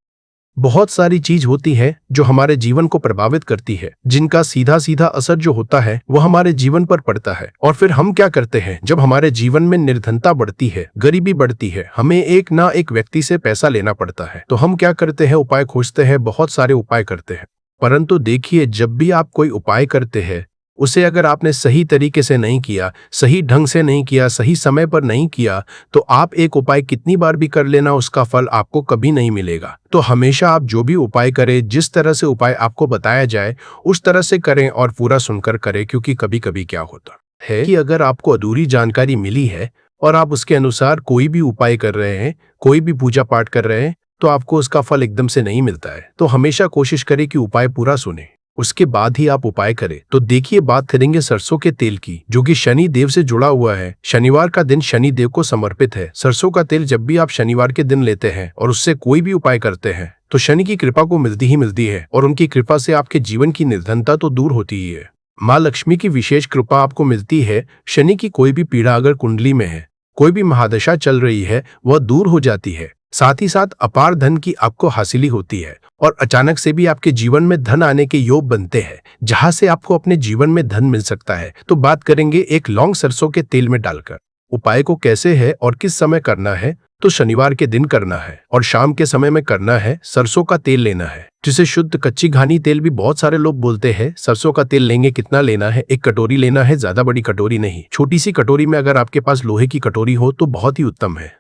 [SPEAKER 1] बहुत सारी चीज होती है जो हमारे जीवन को प्रभावित करती है, जिनका सीधा सीधा असर जो होता है वो हमारे जीवन पर पड़ता है। और फिर हम क्या करते हैं, जब हमारे जीवन में निर्धनता बढ़ती है, गरीबी बढ़ती है, हमें एक ना एक व्यक्ति से पैसा लेना पड़ता है, तो हम क्या करते हैं, उपाय खोजते हैं, बहुत सारे उपाय करते हैं। परंतु देखिए, जब भी आप कोई उपाय करते हैं, उसे अगर आपने सही तरीके से नहीं किया, सही ढंग से नहीं किया, सही समय पर नहीं किया, तो आप एक उपाय कितनी बार भी कर लेना, उसका फल आपको कभी नहीं मिलेगा। तो हमेशा आप जो भी उपाय करें, जिस तरह से उपाय आपको बताया जाए उस तरह से करें और पूरा सुनकर करें। क्योंकि कभी कभी क्या होता है कि अगर आपको अधूरी जानकारी मिली है और आप उसके अनुसार कोई भी उपाय कर रहे हैं, कोई भी पूजा पाठ कर रहे हैं, तो आपको उसका फल एकदम से नहीं मिलता है। तो हमेशा कोशिश करें कि उपाय पूरा सुने, उसके बाद ही आप उपाय करें। तो देखिए, बात करेंगे सरसों के तेल की, जो कि शनि देव से जुड़ा हुआ है। शनिवार का दिन शनि देव को समर्पित है। सरसों का तेल जब भी आप शनिवार के दिन लेते हैं और उससे कोई भी उपाय करते हैं, तो शनि की कृपा को मिलती ही मिलती है, और उनकी कृपा से आपके जीवन की निर्धनता तो दूर होती ही है, माँ लक्ष्मी की विशेष कृपा आपको मिलती है। शनि की कोई भी पीड़ा अगर कुंडली में है, कोई भी महादशा चल रही है, वह दूर हो जाती है। साथ ही साथ अपार धन की आपको हासिली होती है, और अचानक से भी आपके जीवन में धन आने के योग बनते हैं, जहां से आपको अपने जीवन में धन मिल सकता है। तो बात करेंगे एक लौंग सरसों के तेल में डालकर उपाय को कैसे है और किस समय करना है, तो शनिवार के दिन करना है और शाम के समय में करना है। सरसों का तेल लेना है, जिसे शुद्ध कच्ची घानी तेल भी बहुत सारे लोग बोलते हैं। सरसों का तेल लेंगे, कितना लेना है, 1 कटोरी लेना है, ज्यादा बड़ी कटोरी नहीं, छोटी सी कटोरी में। अगर आपके पास लोहे की कटोरी हो तो बहुत ही उत्तम है,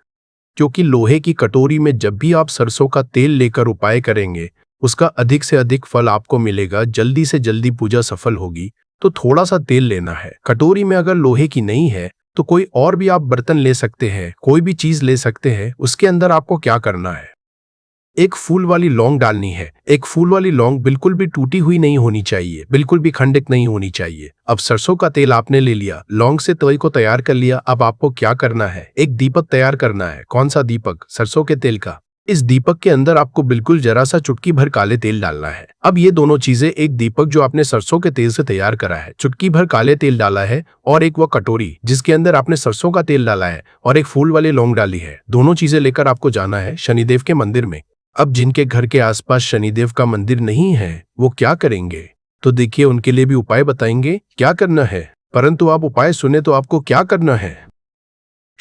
[SPEAKER 1] क्योंकि लोहे की कटोरी में जब भी आप सरसों का तेल लेकर उपाय करेंगे, उसका अधिक से अधिक फल आपको मिलेगा, जल्दी से जल्दी पूजा सफल होगी। तो थोड़ा सा तेल लेना है। कटोरी में अगर लोहे की नहीं है तो कोई और भी आप बर्तन ले सकते हैं, कोई भी चीज ले सकते हैं। उसके अंदर आपको क्या करना है, एक फूल वाली लौंग डालनी है। एक फूल वाली लौंग बिल्कुल भी टूटी हुई नहीं होनी चाहिए, बिल्कुल भी खंडित नहीं होनी चाहिए। अब सरसों का तेल आपने ले लिया, लौंग से तेल को तैयार कर लिया। अब आपको क्या करना है, एक दीपक तैयार करना है। कौन सा दीपक, सरसों के तेल का। इस दीपक के अंदर आपको बिल्कुल जरा सा चुटकी भर काले तेल डालना है। अब ये दोनों चीजें, एक दीपक जो आपने सरसों के तेल से तैयार करा है, चुटकी भर काले तेल डाला है, और एक वो कटोरी जिसके अंदर आपने सरसों का तेल डाला है और एक फूल वाली लौंग डाली है, दोनों चीजें लेकर आपको जाना है शनिदेव के मंदिर में। अब जिनके घर के आसपास शनिदेव का मंदिर नहीं है वो क्या करेंगे, तो देखिए उनके लिए भी उपाय बताएंगे क्या करना है। परंतु आप उपाय सुने तो आपको क्या करना है,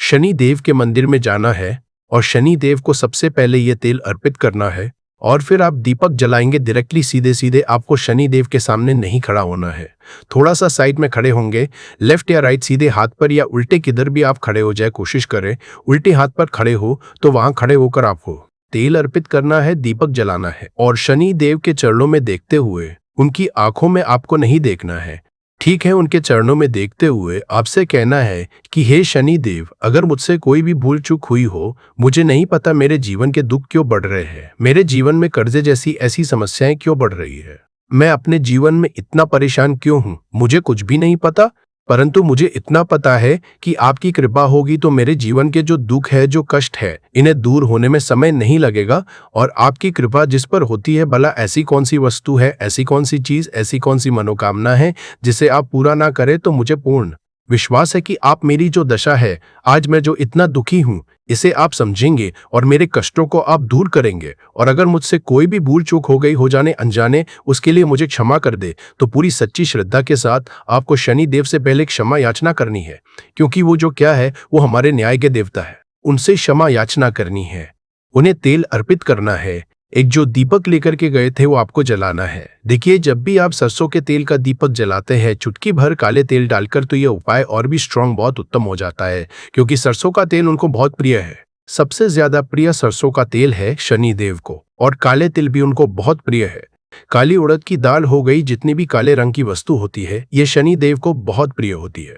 [SPEAKER 1] शनिदेव के मंदिर में जाना है और शनिदेव को सबसे पहले ये तेल अर्पित करना है, और फिर आप दीपक जलाएंगे। डायरेक्टली सीधे सीधे आपको शनिदेव के सामने नहीं खड़ा होना है, थोड़ा सा साइड में खड़े होंगे, लेफ्ट या राइट, सीधे हाथ पर या उल्टे किधर भी आप खड़े हो जाए, कोशिश करें। उल्टे हाथ पर खड़े हो तो वहां खड़े होकर आपको तेल अर्पित करना है, दीपक जलाना है, और शनिदेव के चरणों में देखते हुए, उनकी आंखों में आपको नहीं देखना है, ठीक है, उनके चरणों में देखते हुए आपसे कहना है कि हे शनिदेव, अगर मुझसे कोई भी भूल चूक हुई हो, मुझे नहीं पता मेरे जीवन के दुख क्यों बढ़ रहे हैं, मेरे जीवन में कर्जे जैसी ऐसी समस्याएं क्यों बढ़ रही है, मैं अपने जीवन में इतना परेशान क्यों हूं, मुझे कुछ भी नहीं पता। परंतु मुझे इतना पता है कि आपकी कृपा होगी तो मेरे जीवन के जो दुख है, जो कष्ट है, इन्हें दूर होने में समय नहीं लगेगा। और आपकी कृपा जिस पर होती है, भला ऐसी कौन सी वस्तु है, ऐसी कौन सी चीज, ऐसी कौन सी मनोकामना है जिसे आप पूरा ना करें। तो मुझे पूर्ण विश्वास है कि आप मेरी जो दशा है, आज मैं जो इतना दुखी हूं, इसे आप समझेंगे और मेरे कष्टों को आप दूर करेंगे। और अगर मुझसे कोई भी भूल चूक हो गई, हो जाने अनजाने, उसके लिए मुझे क्षमा कर दे। तो पूरी सच्ची श्रद्धा के साथ आपको शनिदेव से पहले क्षमा याचना करनी है, क्योंकि वो जो क्या है, वो हमारे न्याय के देवता है, उनसे क्षमा याचना करनी है, उन्हें तेल अर्पित करना है। एक जो दीपक लेकर के गए थे वो आपको जलाना है। देखिए, जब भी आप सरसों के तेल का दीपक जलाते हैं चुटकी भर काले तेल डालकर, तो ये उपाय और भी स्ट्रांग, बहुत उत्तम हो जाता है, क्योंकि सरसों का तेल उनको बहुत प्रिय है। सबसे ज्यादा प्रिय सरसों का तेल है शनिदेव को, और काले तिल भी उनको बहुत प्रिय है। काली उड़द की दाल हो गई, जितनी भी काले रंग की वस्तु होती है, ये शनिदेव को बहुत प्रिय होती है।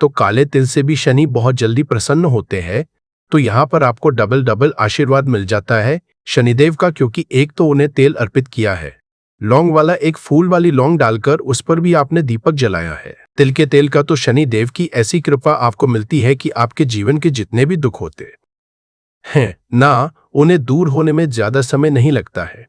[SPEAKER 1] तो काले तिल से भी शनि बहुत जल्दी प्रसन्न होते हैं। तो यहाँ पर आपको डबल डबल आशीर्वाद मिल जाता है शनिदेव का, क्योंकि एक तो उन्हें तेल अर्पित किया है, लौंग वाला, एक फूल वाली लौंग डालकर उस पर भी आपने दीपक जलाया है। तिल के तेल का तो शनिदेव की ऐसी कृपा आपको मिलती है कि आपके जीवन के जितने भी दुख होते हैं ना, उन्हें दूर होने में ज्यादा समय नहीं लगता है।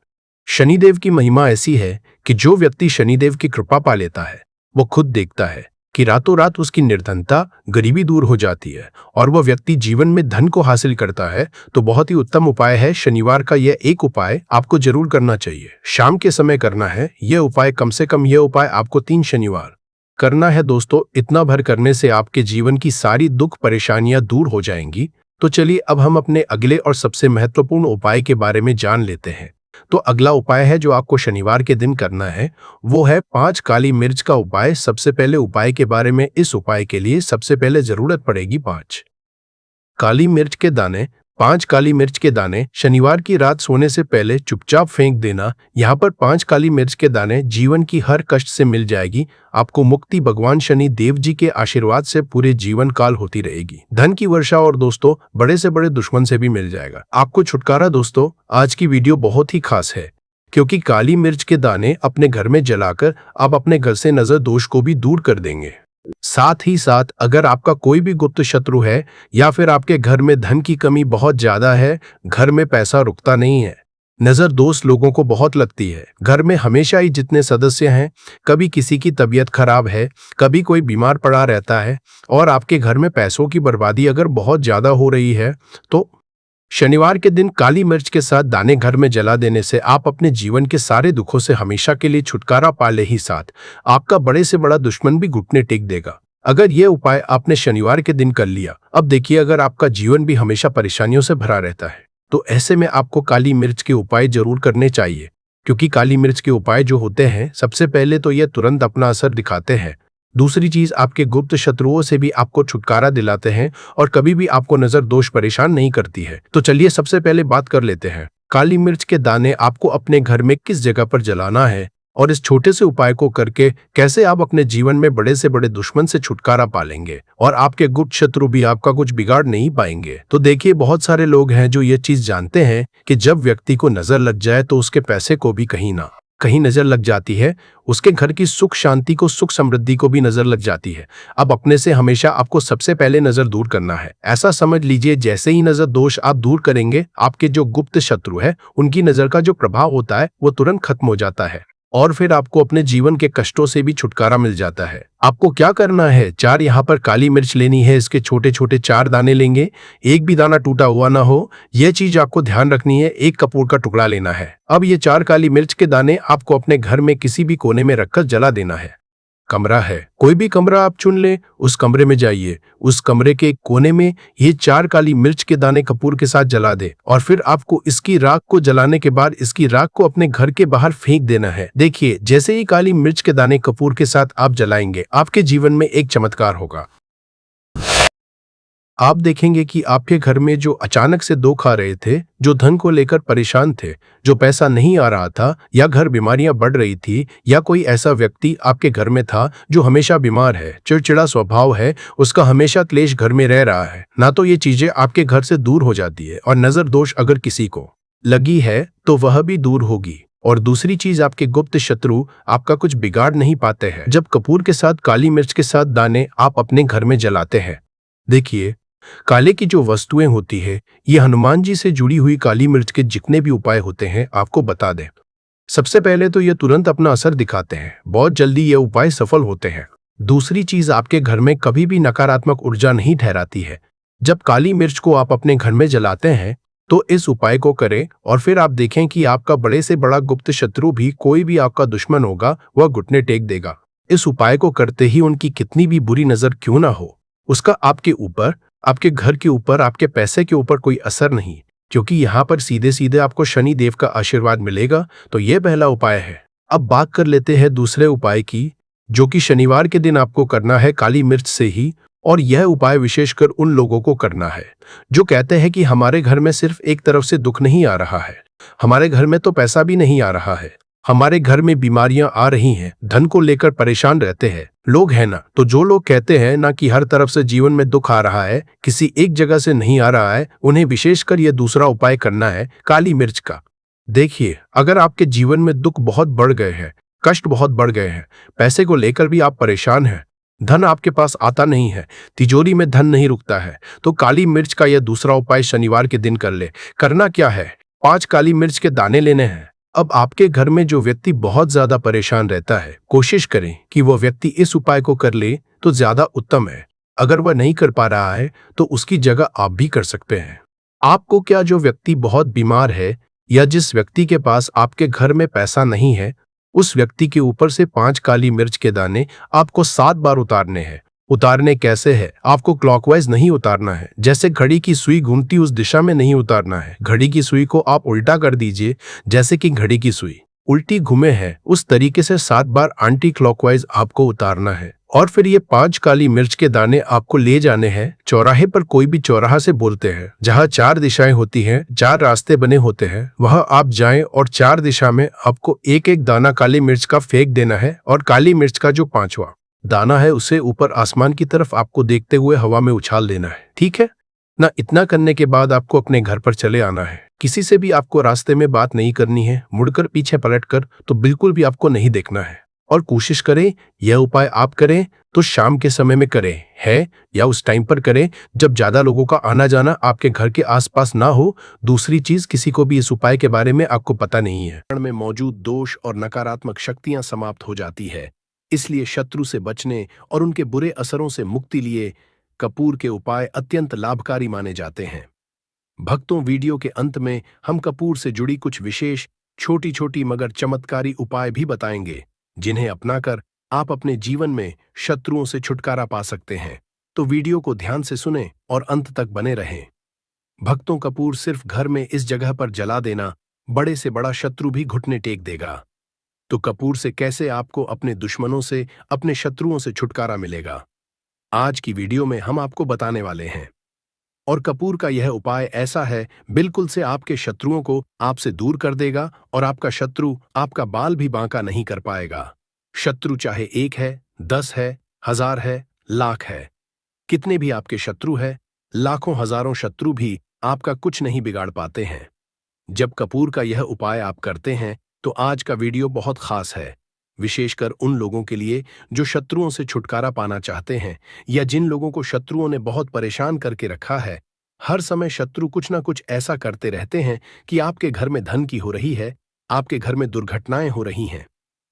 [SPEAKER 1] शनिदेव की महिमा ऐसी है कि जो व्यक्ति शनिदेव की कृपा पा लेता है, वो खुद देखता है कि रातों रात उसकी निर्धनता, गरीबी दूर हो जाती है, और वह व्यक्ति जीवन में धन को हासिल करता है। तो बहुत ही उत्तम उपाय है शनिवार का यह एक उपाय, आपको जरूर करना चाहिए। शाम के समय करना है यह उपाय, कम से कम यह उपाय आपको 3 शनिवार करना है दोस्तों। इतना भर करने से आपके जीवन की सारी दुख परेशानियां दूर हो जाएंगी। तो चलिए अब हम अपने अगले और सबसे महत्वपूर्ण उपाय के बारे में जान लेते हैं। तो अगला उपाय है जो आपको शनिवार के दिन करना है, वो है 5 काली मिर्च का उपाय। सबसे पहले उपाय के बारे में, इस उपाय के लिए सबसे पहले जरूरत पड़ेगी 5 काली मिर्च के दाने। 5 काली मिर्च के दाने शनिवार की रात सोने से पहले चुपचाप फेंक देना। यहाँ पर 5 काली मिर्च के दाने, जीवन की हर कष्ट से मिल जाएगी आपको मुक्ति। भगवान शनि देव जी के आशीर्वाद से पूरे जीवन काल होती रहेगी, धन की वर्षा, और दोस्तों बड़े से बड़े दुश्मन से भी मिल जाएगा आपको छुटकारा। दोस्तों आज की वीडियो बहुत ही खास है, क्योंकि काली मिर्च के दाने अपने घर में जलाकर आप अपने घर से नजर दोष को भी दूर कर देंगे। साथ ही साथ अगर आपका कोई भी गुप्त शत्रु है, या फिर आपके घर में धन की कमी बहुत ज्यादा है, घर में पैसा रुकता नहीं है, नजर दोष लोगों को बहुत लगती है, घर में हमेशा ही जितने सदस्य हैं, कभी किसी की तबीयत खराब है, कभी कोई बीमार पड़ा रहता है, और आपके घर में पैसों की बर्बादी अगर बहुत ज्यादा हो रही है, तो शनिवार के दिन काली मिर्च के साथ दाने घर में जला देने से आप अपने जीवन के सारे दुखों से हमेशा के लिए छुटकारा पा ले ही साथ आपका बड़े से बड़ा दुश्मन भी घुटने टेक देगा। अगर ये उपाय आपने शनिवार के दिन कर लिया, अब देखिए अगर आपका जीवन भी हमेशा परेशानियों से भरा रहता है, तो ऐसे में आपको काली मिर्च के उपाय जरूर करने चाहिए। क्योंकि काली मिर्च के उपाय जो होते हैं, सबसे पहले तो ये तुरंत अपना असर दिखाते हैं। दूसरी चीज, आपके गुप्त शत्रुओं से भी आपको छुटकारा दिलाते हैं और कभी भी आपको नजर दोष परेशान नहीं करती है। तो चलिए सबसे पहले बात कर लेते हैं, काली मिर्च के दाने आपको अपने घर में किस जगह पर जलाना है और इस छोटे से उपाय को करके कैसे आप अपने जीवन में बड़े से बड़े दुश्मन से छुटकारा पालेंगे और आपके गुप्त शत्रु भी आपका कुछ बिगाड़ नहीं पाएंगे। तो देखिए, बहुत सारे लोग हैं जो ये चीज जानते हैं कि जब व्यक्ति को नजर लग जाए तो उसके पैसे को भी कहीं ना कहीं नजर लग जाती है, उसके घर की सुख शांति को, सुख समृद्धि को भी नजर लग जाती है। अब अपने से हमेशा आपको सबसे पहले नजर दूर करना है। ऐसा समझ लीजिए जैसे ही नजर दोष आप दूर करेंगे, आपके जो गुप्त शत्रु है उनकी नजर का जो प्रभाव होता है वो तुरंत खत्म हो जाता है और फिर आपको अपने जीवन के कष्टों से भी छुटकारा मिल जाता है। आपको क्या करना है, 4 यहाँ पर काली मिर्च लेनी है, इसके छोटे छोटे 4 दाने लेंगे, एक भी दाना टूटा हुआ ना हो, यह चीज आपको ध्यान रखनी है। एक कपूर का टुकड़ा लेना है। अब ये 4 काली मिर्च के दाने आपको अपने घर में किसी भी कोने में रखकर जला देना है। कमरा है, कोई भी कमरा आप चुन ले, उस कमरे में जाइए, उस कमरे के एक कोने में ये 4 काली मिर्च के दाने कपूर के साथ जला दे और फिर आपको इसकी राख को जलाने के बाद इसकी राख को अपने घर के बाहर फेंक देना है। देखिए, जैसे ही काली मिर्च के दाने कपूर के साथ आप जलाएंगे, आपके जीवन में एक चमत्कार होगा। आप देखेंगे कि आपके घर में जो अचानक से दुख आ रहे थे, जो धन को लेकर परेशान थे, जो पैसा नहीं आ रहा था, या घर बीमारियां बढ़ रही थी, या कोई ऐसा व्यक्ति आपके घर में था जो हमेशा बीमार है, चिड़चिड़ा स्वभाव है, उसका हमेशा क्लेश घर में रह रहा है ना, तो ये चीजें आपके घर से दूर हो जाती है और नजर दोष अगर किसी को लगी है तो वह भी दूर होगी। और दूसरी चीज, आपके गुप्त शत्रु आपका कुछ बिगाड़ नहीं पाते हैं जब कपूर के साथ काली मिर्च के साथ दाने आप अपने घर में जलाते हैं। देखिए, काले की जो वस्तुएं होती है, ये हनुमान जी से जुड़ी हुई काली मिर्च के जितने भी उपाय होते हैं आपको बता दें। सबसे पहले तो ये तुरंत अपना असर दिखाते हैं, बहुत जल्दी ये उपाय सफल होते हैं। दूसरी चीज, आपके घर में कभी भी नकारात्मक ऊर्जा नहीं ठहराती है। जब काली मिर्च को आप अपने घर में जलाते हैं तो इस उपाय को करें और फिर आप देखें कि आपका बड़े से बड़ा गुप्त शत्रु भी, कोई भी आपका दुश्मन होगा, वह घुटने टेक देगा। इस उपाय को करते ही उनकी कितनी भी बुरी नजर क्यों ना हो, उसका आपके ऊपर, आपके घर के ऊपर, आपके पैसे के ऊपर कोई असर नहीं, क्योंकि यहाँ पर सीधे सीधे आपको शनि देव का आशीर्वाद मिलेगा। तो यह पहला उपाय है। अब बात कर लेते हैं दूसरे उपाय की, जो कि शनिवार के दिन आपको करना है काली मिर्च से ही। और यह उपाय विशेषकर उन लोगों को करना है जो कहते हैं कि हमारे घर में सिर्फ एक तरफ से दुख नहीं आ रहा है, हमारे घर में तो पैसा भी नहीं आ रहा है, हमारे घर में बीमारियां आ रही हैं, धन को लेकर परेशान रहते हैं लोग, है ना। तो जो लोग कहते हैं ना कि हर तरफ से जीवन में दुख आ रहा है, किसी एक जगह से नहीं आ रहा है, उन्हें विशेषकर यह दूसरा उपाय करना है काली मिर्च का। देखिए, अगर आपके जीवन में दुख बहुत बढ़ गए हैं, कष्ट बहुत बढ़ गए हैं, पैसे को लेकर भी आप परेशान हैं, धन आपके पास आता नहीं है, तिजोरी में धन नहीं रुकता है, तो काली मिर्च का यह दूसरा उपाय शनिवार के दिन कर ले। करना क्या है, 5 काली मिर्च के दाने लेने हैं। अब आपके घर में जो व्यक्ति बहुत ज्यादा परेशान रहता है, कोशिश करें कि वह व्यक्ति इस उपाय को कर ले तो ज्यादा उत्तम है। अगर वह नहीं कर पा रहा है तो उसकी जगह आप भी कर सकते हैं। आपको क्या, जो व्यक्ति बहुत बीमार है या जिस व्यक्ति के पास आपके घर में पैसा नहीं है, उस व्यक्ति के ऊपर से 5 काली मिर्च के दाने आपको 7 बार उतारने हैं। उतारने कैसे है, आपको क्लॉकवाइज नहीं उतारना है, जैसे घड़ी की सुई घूमती उस दिशा में नहीं उतारना है। घड़ी की सुई को आप उल्टा कर दीजिए, जैसे कि घड़ी की सुई उल्टी घूमे है उस तरीके से 7 बार एंटी क्लॉकवाइज आपको उतारना है। और फिर ये 5 काली मिर्च के दाने आपको ले जाने हैं चौराहे पर। कोई भी चौराहा से बोलते हैं जहाँ 4 दिशाएं होती हैं, 4 रास्ते बने होते हैं, वहां आप जाएं और 4 दिशा में आपको एक एक दाना काली मिर्च का फेंक देना है। और काली मिर्च का जो 5वां दाना है उसे ऊपर आसमान की तरफ आपको देखते हुए हवा में उछाल देना है, ठीक है ना। इतना करने के बाद आपको अपने घर पर चले आना है। किसी से भी आपको रास्ते में बात नहीं करनी है, मुड़कर पीछे पलटकर तो बिल्कुल भी आपको नहीं देखना है। और कोशिश करें यह उपाय आप करें तो शाम के समय में करें, है, या उस टाइम पर करें जब ज्यादा लोगों का आना जाना आपके घर के आसपास ना हो। दूसरी चीज, किसी को भी इस उपाय के बारे में आपको पता नहीं है। में मौजूद दोष और नकारात्मक शक्तियां समाप्त हो जाती है। इसलिए शत्रु से बचने और उनके बुरे असरों से मुक्ति लिए कपूर के उपाय अत्यंत लाभकारी माने जाते हैं। भक्तों, वीडियो के अंत में हम कपूर से जुड़ी कुछ विशेष छोटी छोटी मगर चमत्कारी उपाय भी बताएंगे, जिन्हें अपनाकर आप अपने जीवन में शत्रुओं से छुटकारा पा सकते हैं। तो वीडियो को ध्यान से सुनें और अंत तक बने रहें। भक्तों कपूर सिर्फ घर में इस जगह पर जला देना बड़े से बड़ा शत्रु भी घुटने टेक देगा। तो कपूर से कैसे आपको अपने दुश्मनों से, अपने शत्रुओं से छुटकारा मिलेगा, आज की वीडियो में हम आपको बताने वाले हैं। और कपूर का यह उपाय ऐसा है, बिल्कुल से आपके शत्रुओं को आपसे दूर कर देगा और आपका शत्रु आपका बाल भी बांका नहीं कर पाएगा। शत्रु चाहे 1 है, 10 है, 1000 है, लाख है, कितने भी आपके शत्रु है, लाखों हजारों शत्रु भी आपका कुछ नहीं बिगाड़ पाते हैं। जब कपूर का यह उपाय आप करते हैं तो आज का वीडियो बहुत खास है, विशेषकर उन लोगों के लिए जो शत्रुओं से छुटकारा पाना चाहते हैं या जिन लोगों को शत्रुओं ने बहुत परेशान करके रखा है। हर समय शत्रु कुछ ना कुछ ऐसा करते रहते हैं कि आपके घर में धन की हो रही है, आपके घर में दुर्घटनाएं हो रही हैं,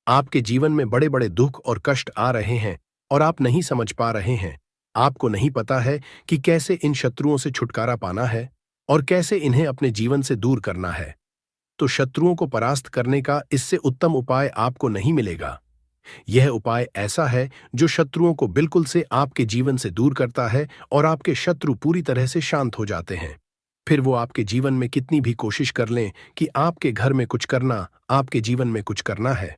[SPEAKER 1] आपके जीवन में बड़े बड़े दुख और कष्ट आ रहे हैं और आप नहीं समझ पा रहे हैं। आपको नहीं पता है कि कैसे इन शत्रुओं से छुटकारा पाना है और कैसे इन्हें अपने जीवन से दूर करना है। तो शत्रुओं को परास्त करने का इससे उत्तम उपाय आपको नहीं मिलेगा। यह उपाय ऐसा है जो शत्रुओं को बिल्कुल से आपके जीवन से दूर करता है और आपके शत्रु पूरी तरह से शांत हो जाते हैं। फिर वो आपके जीवन में कितनी भी कोशिश कर लें कि आपके घर में कुछ करना, आपके जीवन में कुछ करना है,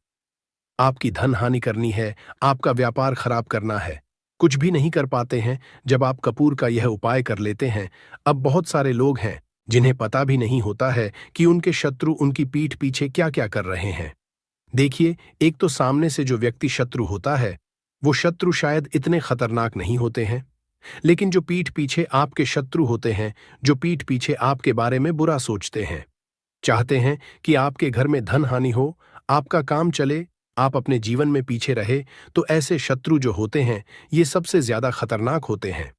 [SPEAKER 1] आपकी धन हानि करनी है, आपका व्यापार खराब करना है, कुछ भी नहीं कर पाते हैं जब आप कपूर का यह उपाय कर लेते हैं। अब बहुत सारे लोग हैं जिन्हें पता भी नहीं होता है कि उनके शत्रु उनकी पीठ पीछे क्या क्या कर रहे हैं। देखिए, एक तो सामने से जो व्यक्ति शत्रु होता है वो शत्रु शायद इतने खतरनाक नहीं होते हैं, लेकिन जो पीठ पीछे आपके शत्रु होते हैं, जो पीठ पीछे आपके बारे में बुरा सोचते हैं, चाहते हैं कि आपके घर में धन हानि हो, आपका काम चले, आप अपने जीवन में पीछे रहे, तो ऐसे शत्रु जो होते हैं ये सबसे ज्यादा खतरनाक होते हैं।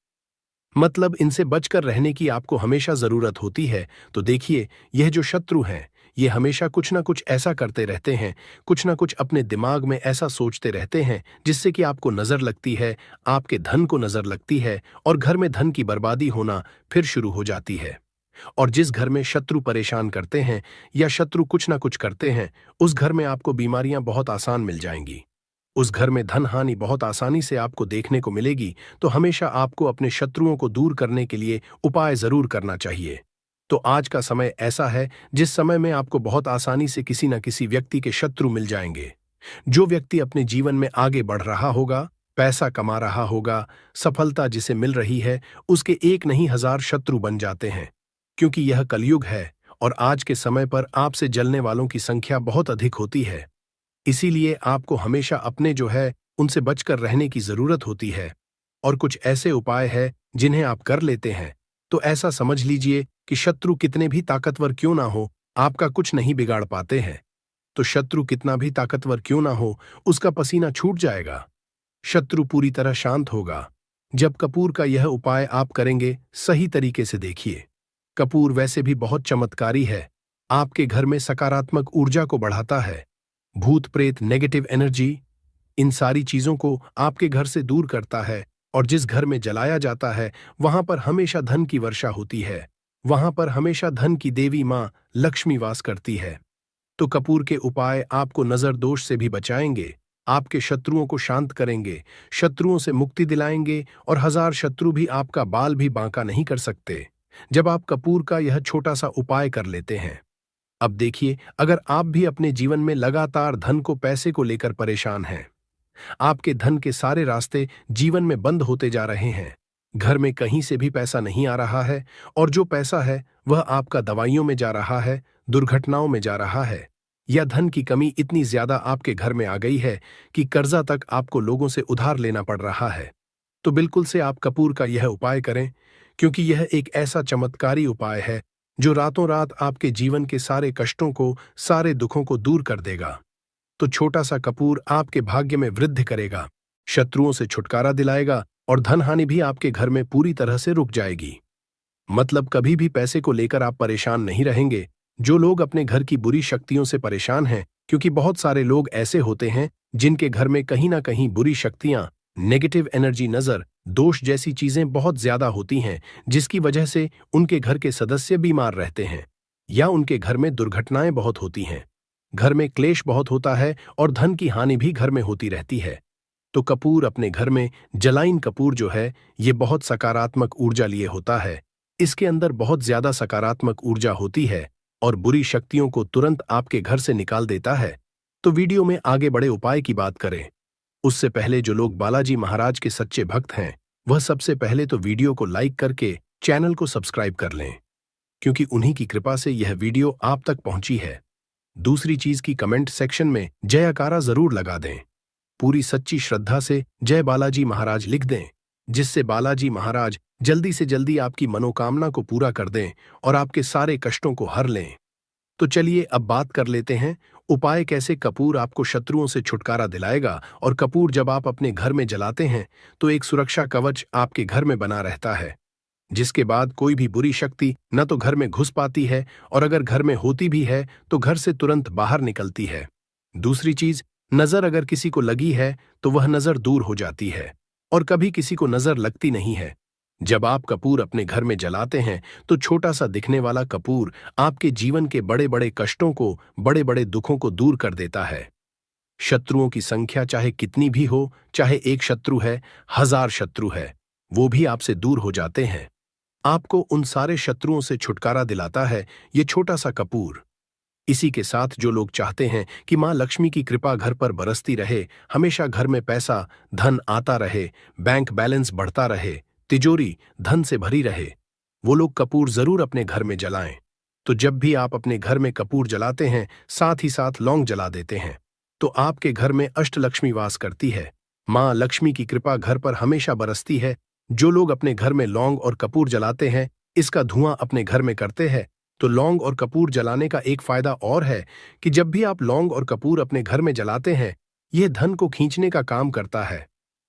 [SPEAKER 1] मतलब इनसे बचकर रहने की आपको हमेशा जरूरत होती है। तो देखिए, यह जो शत्रु हैं ये हमेशा कुछ ना कुछ ऐसा करते रहते हैं, कुछ ना कुछ अपने दिमाग में ऐसा सोचते रहते हैं जिससे कि आपको नजर लगती है, आपके धन को नजर लगती है और घर में धन की बर्बादी होना फिर शुरू हो जाती है। और जिस घर में शत्रु परेशान करते हैं या शत्रु कुछ ना कुछ करते हैं, उस घर में आपको बीमारियां बहुत आसान मिल जाएंगी, उस घर में धन हानि बहुत आसानी से आपको देखने को मिलेगी। तो हमेशा आपको अपने शत्रुओं को दूर करने के लिए उपाय जरूर करना चाहिए। तो आज का समय ऐसा है जिस समय में आपको बहुत आसानी से किसी न किसी व्यक्ति के शत्रु मिल जाएंगे। जो व्यक्ति अपने जीवन में आगे बढ़ रहा होगा, पैसा कमा रहा होगा, सफलता जिसे मिल रही है, उसके 1 नहीं 1000 शत्रु बन जाते हैं, क्योंकि यह कलयुग है और आज के समय पर आपसे जलने वालों की संख्या बहुत अधिक होती है। इसीलिए आपको हमेशा अपने जो है उनसे बचकर रहने की जरूरत होती है। और कुछ ऐसे उपाय हैं जिन्हें आप कर लेते हैं तो ऐसा समझ लीजिए कि शत्रु कितने भी ताकतवर क्यों ना हो, आपका कुछ नहीं बिगाड़ पाते हैं। तो शत्रु कितना भी ताकतवर क्यों ना हो, उसका पसीना छूट जाएगा, शत्रु पूरी तरह शांत होगा जब कपूर का यह उपाय आप करेंगे। सही तरीके से देखिए, कपूर वैसे भी बहुत चमत्कारी है, आपके घर में सकारात्मक ऊर्जा को बढ़ाता है, भूत प्रेत, नेगेटिव एनर्जी, इन सारी चीजों को आपके घर से दूर करता है। और जिस घर में जलाया जाता है वहां पर हमेशा धन की वर्षा होती है, वहां पर हमेशा धन की देवी मां लक्ष्मी वास करती है। तो कपूर के उपाय आपको नजर दोष से भी बचाएंगे, आपके शत्रुओं को शांत करेंगे, शत्रुओं से मुक्ति दिलाएंगे और 1000 शत्रु भी आपका बाल भी बांका नहीं कर सकते जब आप कपूर का यह छोटा सा उपाय कर लेते हैं। अब देखिए, अगर आप भी अपने जीवन में लगातार धन को, पैसे को लेकर परेशान हैं, आपके धन के सारे रास्ते जीवन में बंद होते जा रहे हैं, घर में कहीं से भी पैसा नहीं आ रहा है और जो पैसा है वह आपका दवाइयों में जा रहा है, दुर्घटनाओं में जा रहा है, या धन की कमी इतनी ज्यादा आपके घर में आ गई है कि कर्जा तक आपको लोगों से उधार लेना पड़ रहा है, तो बिल्कुल से आप कपूर का यह उपाय करें, क्योंकि यह एक ऐसा चमत्कारी उपाय है जो रातों रात आपके जीवन के सारे कष्टों को, सारे दुखों को दूर कर देगा। तो छोटा सा कपूर आपके भाग्य में वृद्धि करेगा, शत्रुओं से छुटकारा दिलाएगा और धन हानि भी आपके घर में पूरी तरह से रुक जाएगी। मतलब कभी भी पैसे को लेकर आप परेशान नहीं रहेंगे। जो लोग अपने घर की बुरी शक्तियों से परेशान हैं, क्योंकि बहुत सारे लोग ऐसे होते हैं जिनके घर में कहीं ना कहीं बुरी शक्तियां, नेगेटिव एनर्जी, नजर दोष जैसी चीजें बहुत ज्यादा होती हैं, जिसकी वजह से उनके घर के सदस्य बीमार रहते हैं या उनके घर में दुर्घटनाएं बहुत होती हैं, घर में क्लेश बहुत होता है और धन की हानि भी घर में होती रहती है। तो कपूर अपने घर में जलाइन कपूर जो है, ये बहुत सकारात्मक ऊर्जा लिए होता है। इसके अंदर बहुत ज्यादा सकारात्मक ऊर्जा होती है और बुरी शक्तियों को तुरंत आपके घर से निकाल देता है। तो वीडियो में आगे बड़े उपाय की बात करें उससे पहले जो लोग बालाजी महाराज के सच्चे भक्त हैं, वह सबसे पहले तो वीडियो को लाइक करके चैनल को सब्सक्राइब कर लें, क्योंकि उन्हीं की कृपा से यह वीडियो आप तक पहुंची है। दूसरी चीज की कमेंट सेक्शन में जयकारा जरूर लगा दें। पूरी सच्ची श्रद्धा से जय बालाजी महाराज लिख दें, जिससे बालाजी महाराज जल्दी से जल्दी आपकी मनोकामना को पूरा कर दें और आपके सारे कष्टों को हर लें। तो चलिए अब बात कर लेते हैं उपाय कैसे कपूर आपको शत्रुओं से छुटकारा दिलाएगा। और कपूर जब आप अपने घर में जलाते हैं तो एक सुरक्षा कवच आपके घर में बना रहता है, जिसके बाद कोई भी बुरी शक्ति न तो घर में घुस पाती है और अगर घर में होती भी है तो घर से तुरंत बाहर निकलती है। दूसरी चीज, नजर अगर किसी को लगी है तो वह नजर दूर हो जाती है और कभी किसी को नजर लगती नहीं है। जब आप कपूर अपने घर में जलाते हैं तो छोटा सा दिखने वाला कपूर आपके जीवन के बड़े बड़े कष्टों को, बड़े बड़े दुखों को दूर कर देता है। शत्रुओं की संख्या चाहे कितनी भी हो, चाहे एक शत्रु है, 1000 शत्रु है, वो भी आपसे दूर हो जाते हैं। आपको उन सारे शत्रुओं से छुटकारा दिलाता है ये छोटा सा कपूर। इसी के साथ जो लोग चाहते हैं कि मां लक्ष्मी की कृपा घर पर बरसती रहे, हमेशा घर में पैसा धन आता रहे, बैंक बैलेंस बढ़ता रहे, तिजोरी धन से भरी रहे, वो लोग कपूर जरूर अपने घर में जलाएं। तो जब भी आप अपने घर में कपूर जलाते हैं, साथ ही साथ लौंग जला देते हैं, तो आपके घर में अष्टलक्ष्मी वास करती है। मां लक्ष्मी की कृपा घर पर हमेशा बरसती है। जो लोग अपने घर में लौंग और कपूर जलाते हैं, इसका धुआं अपने घर में करते हैं, तो लौंग और कपूर जलाने का एक फायदा और है कि जब भी आप लौंग और कपूर अपने घर में जलाते हैं, यह धन को खींचने का काम करता है।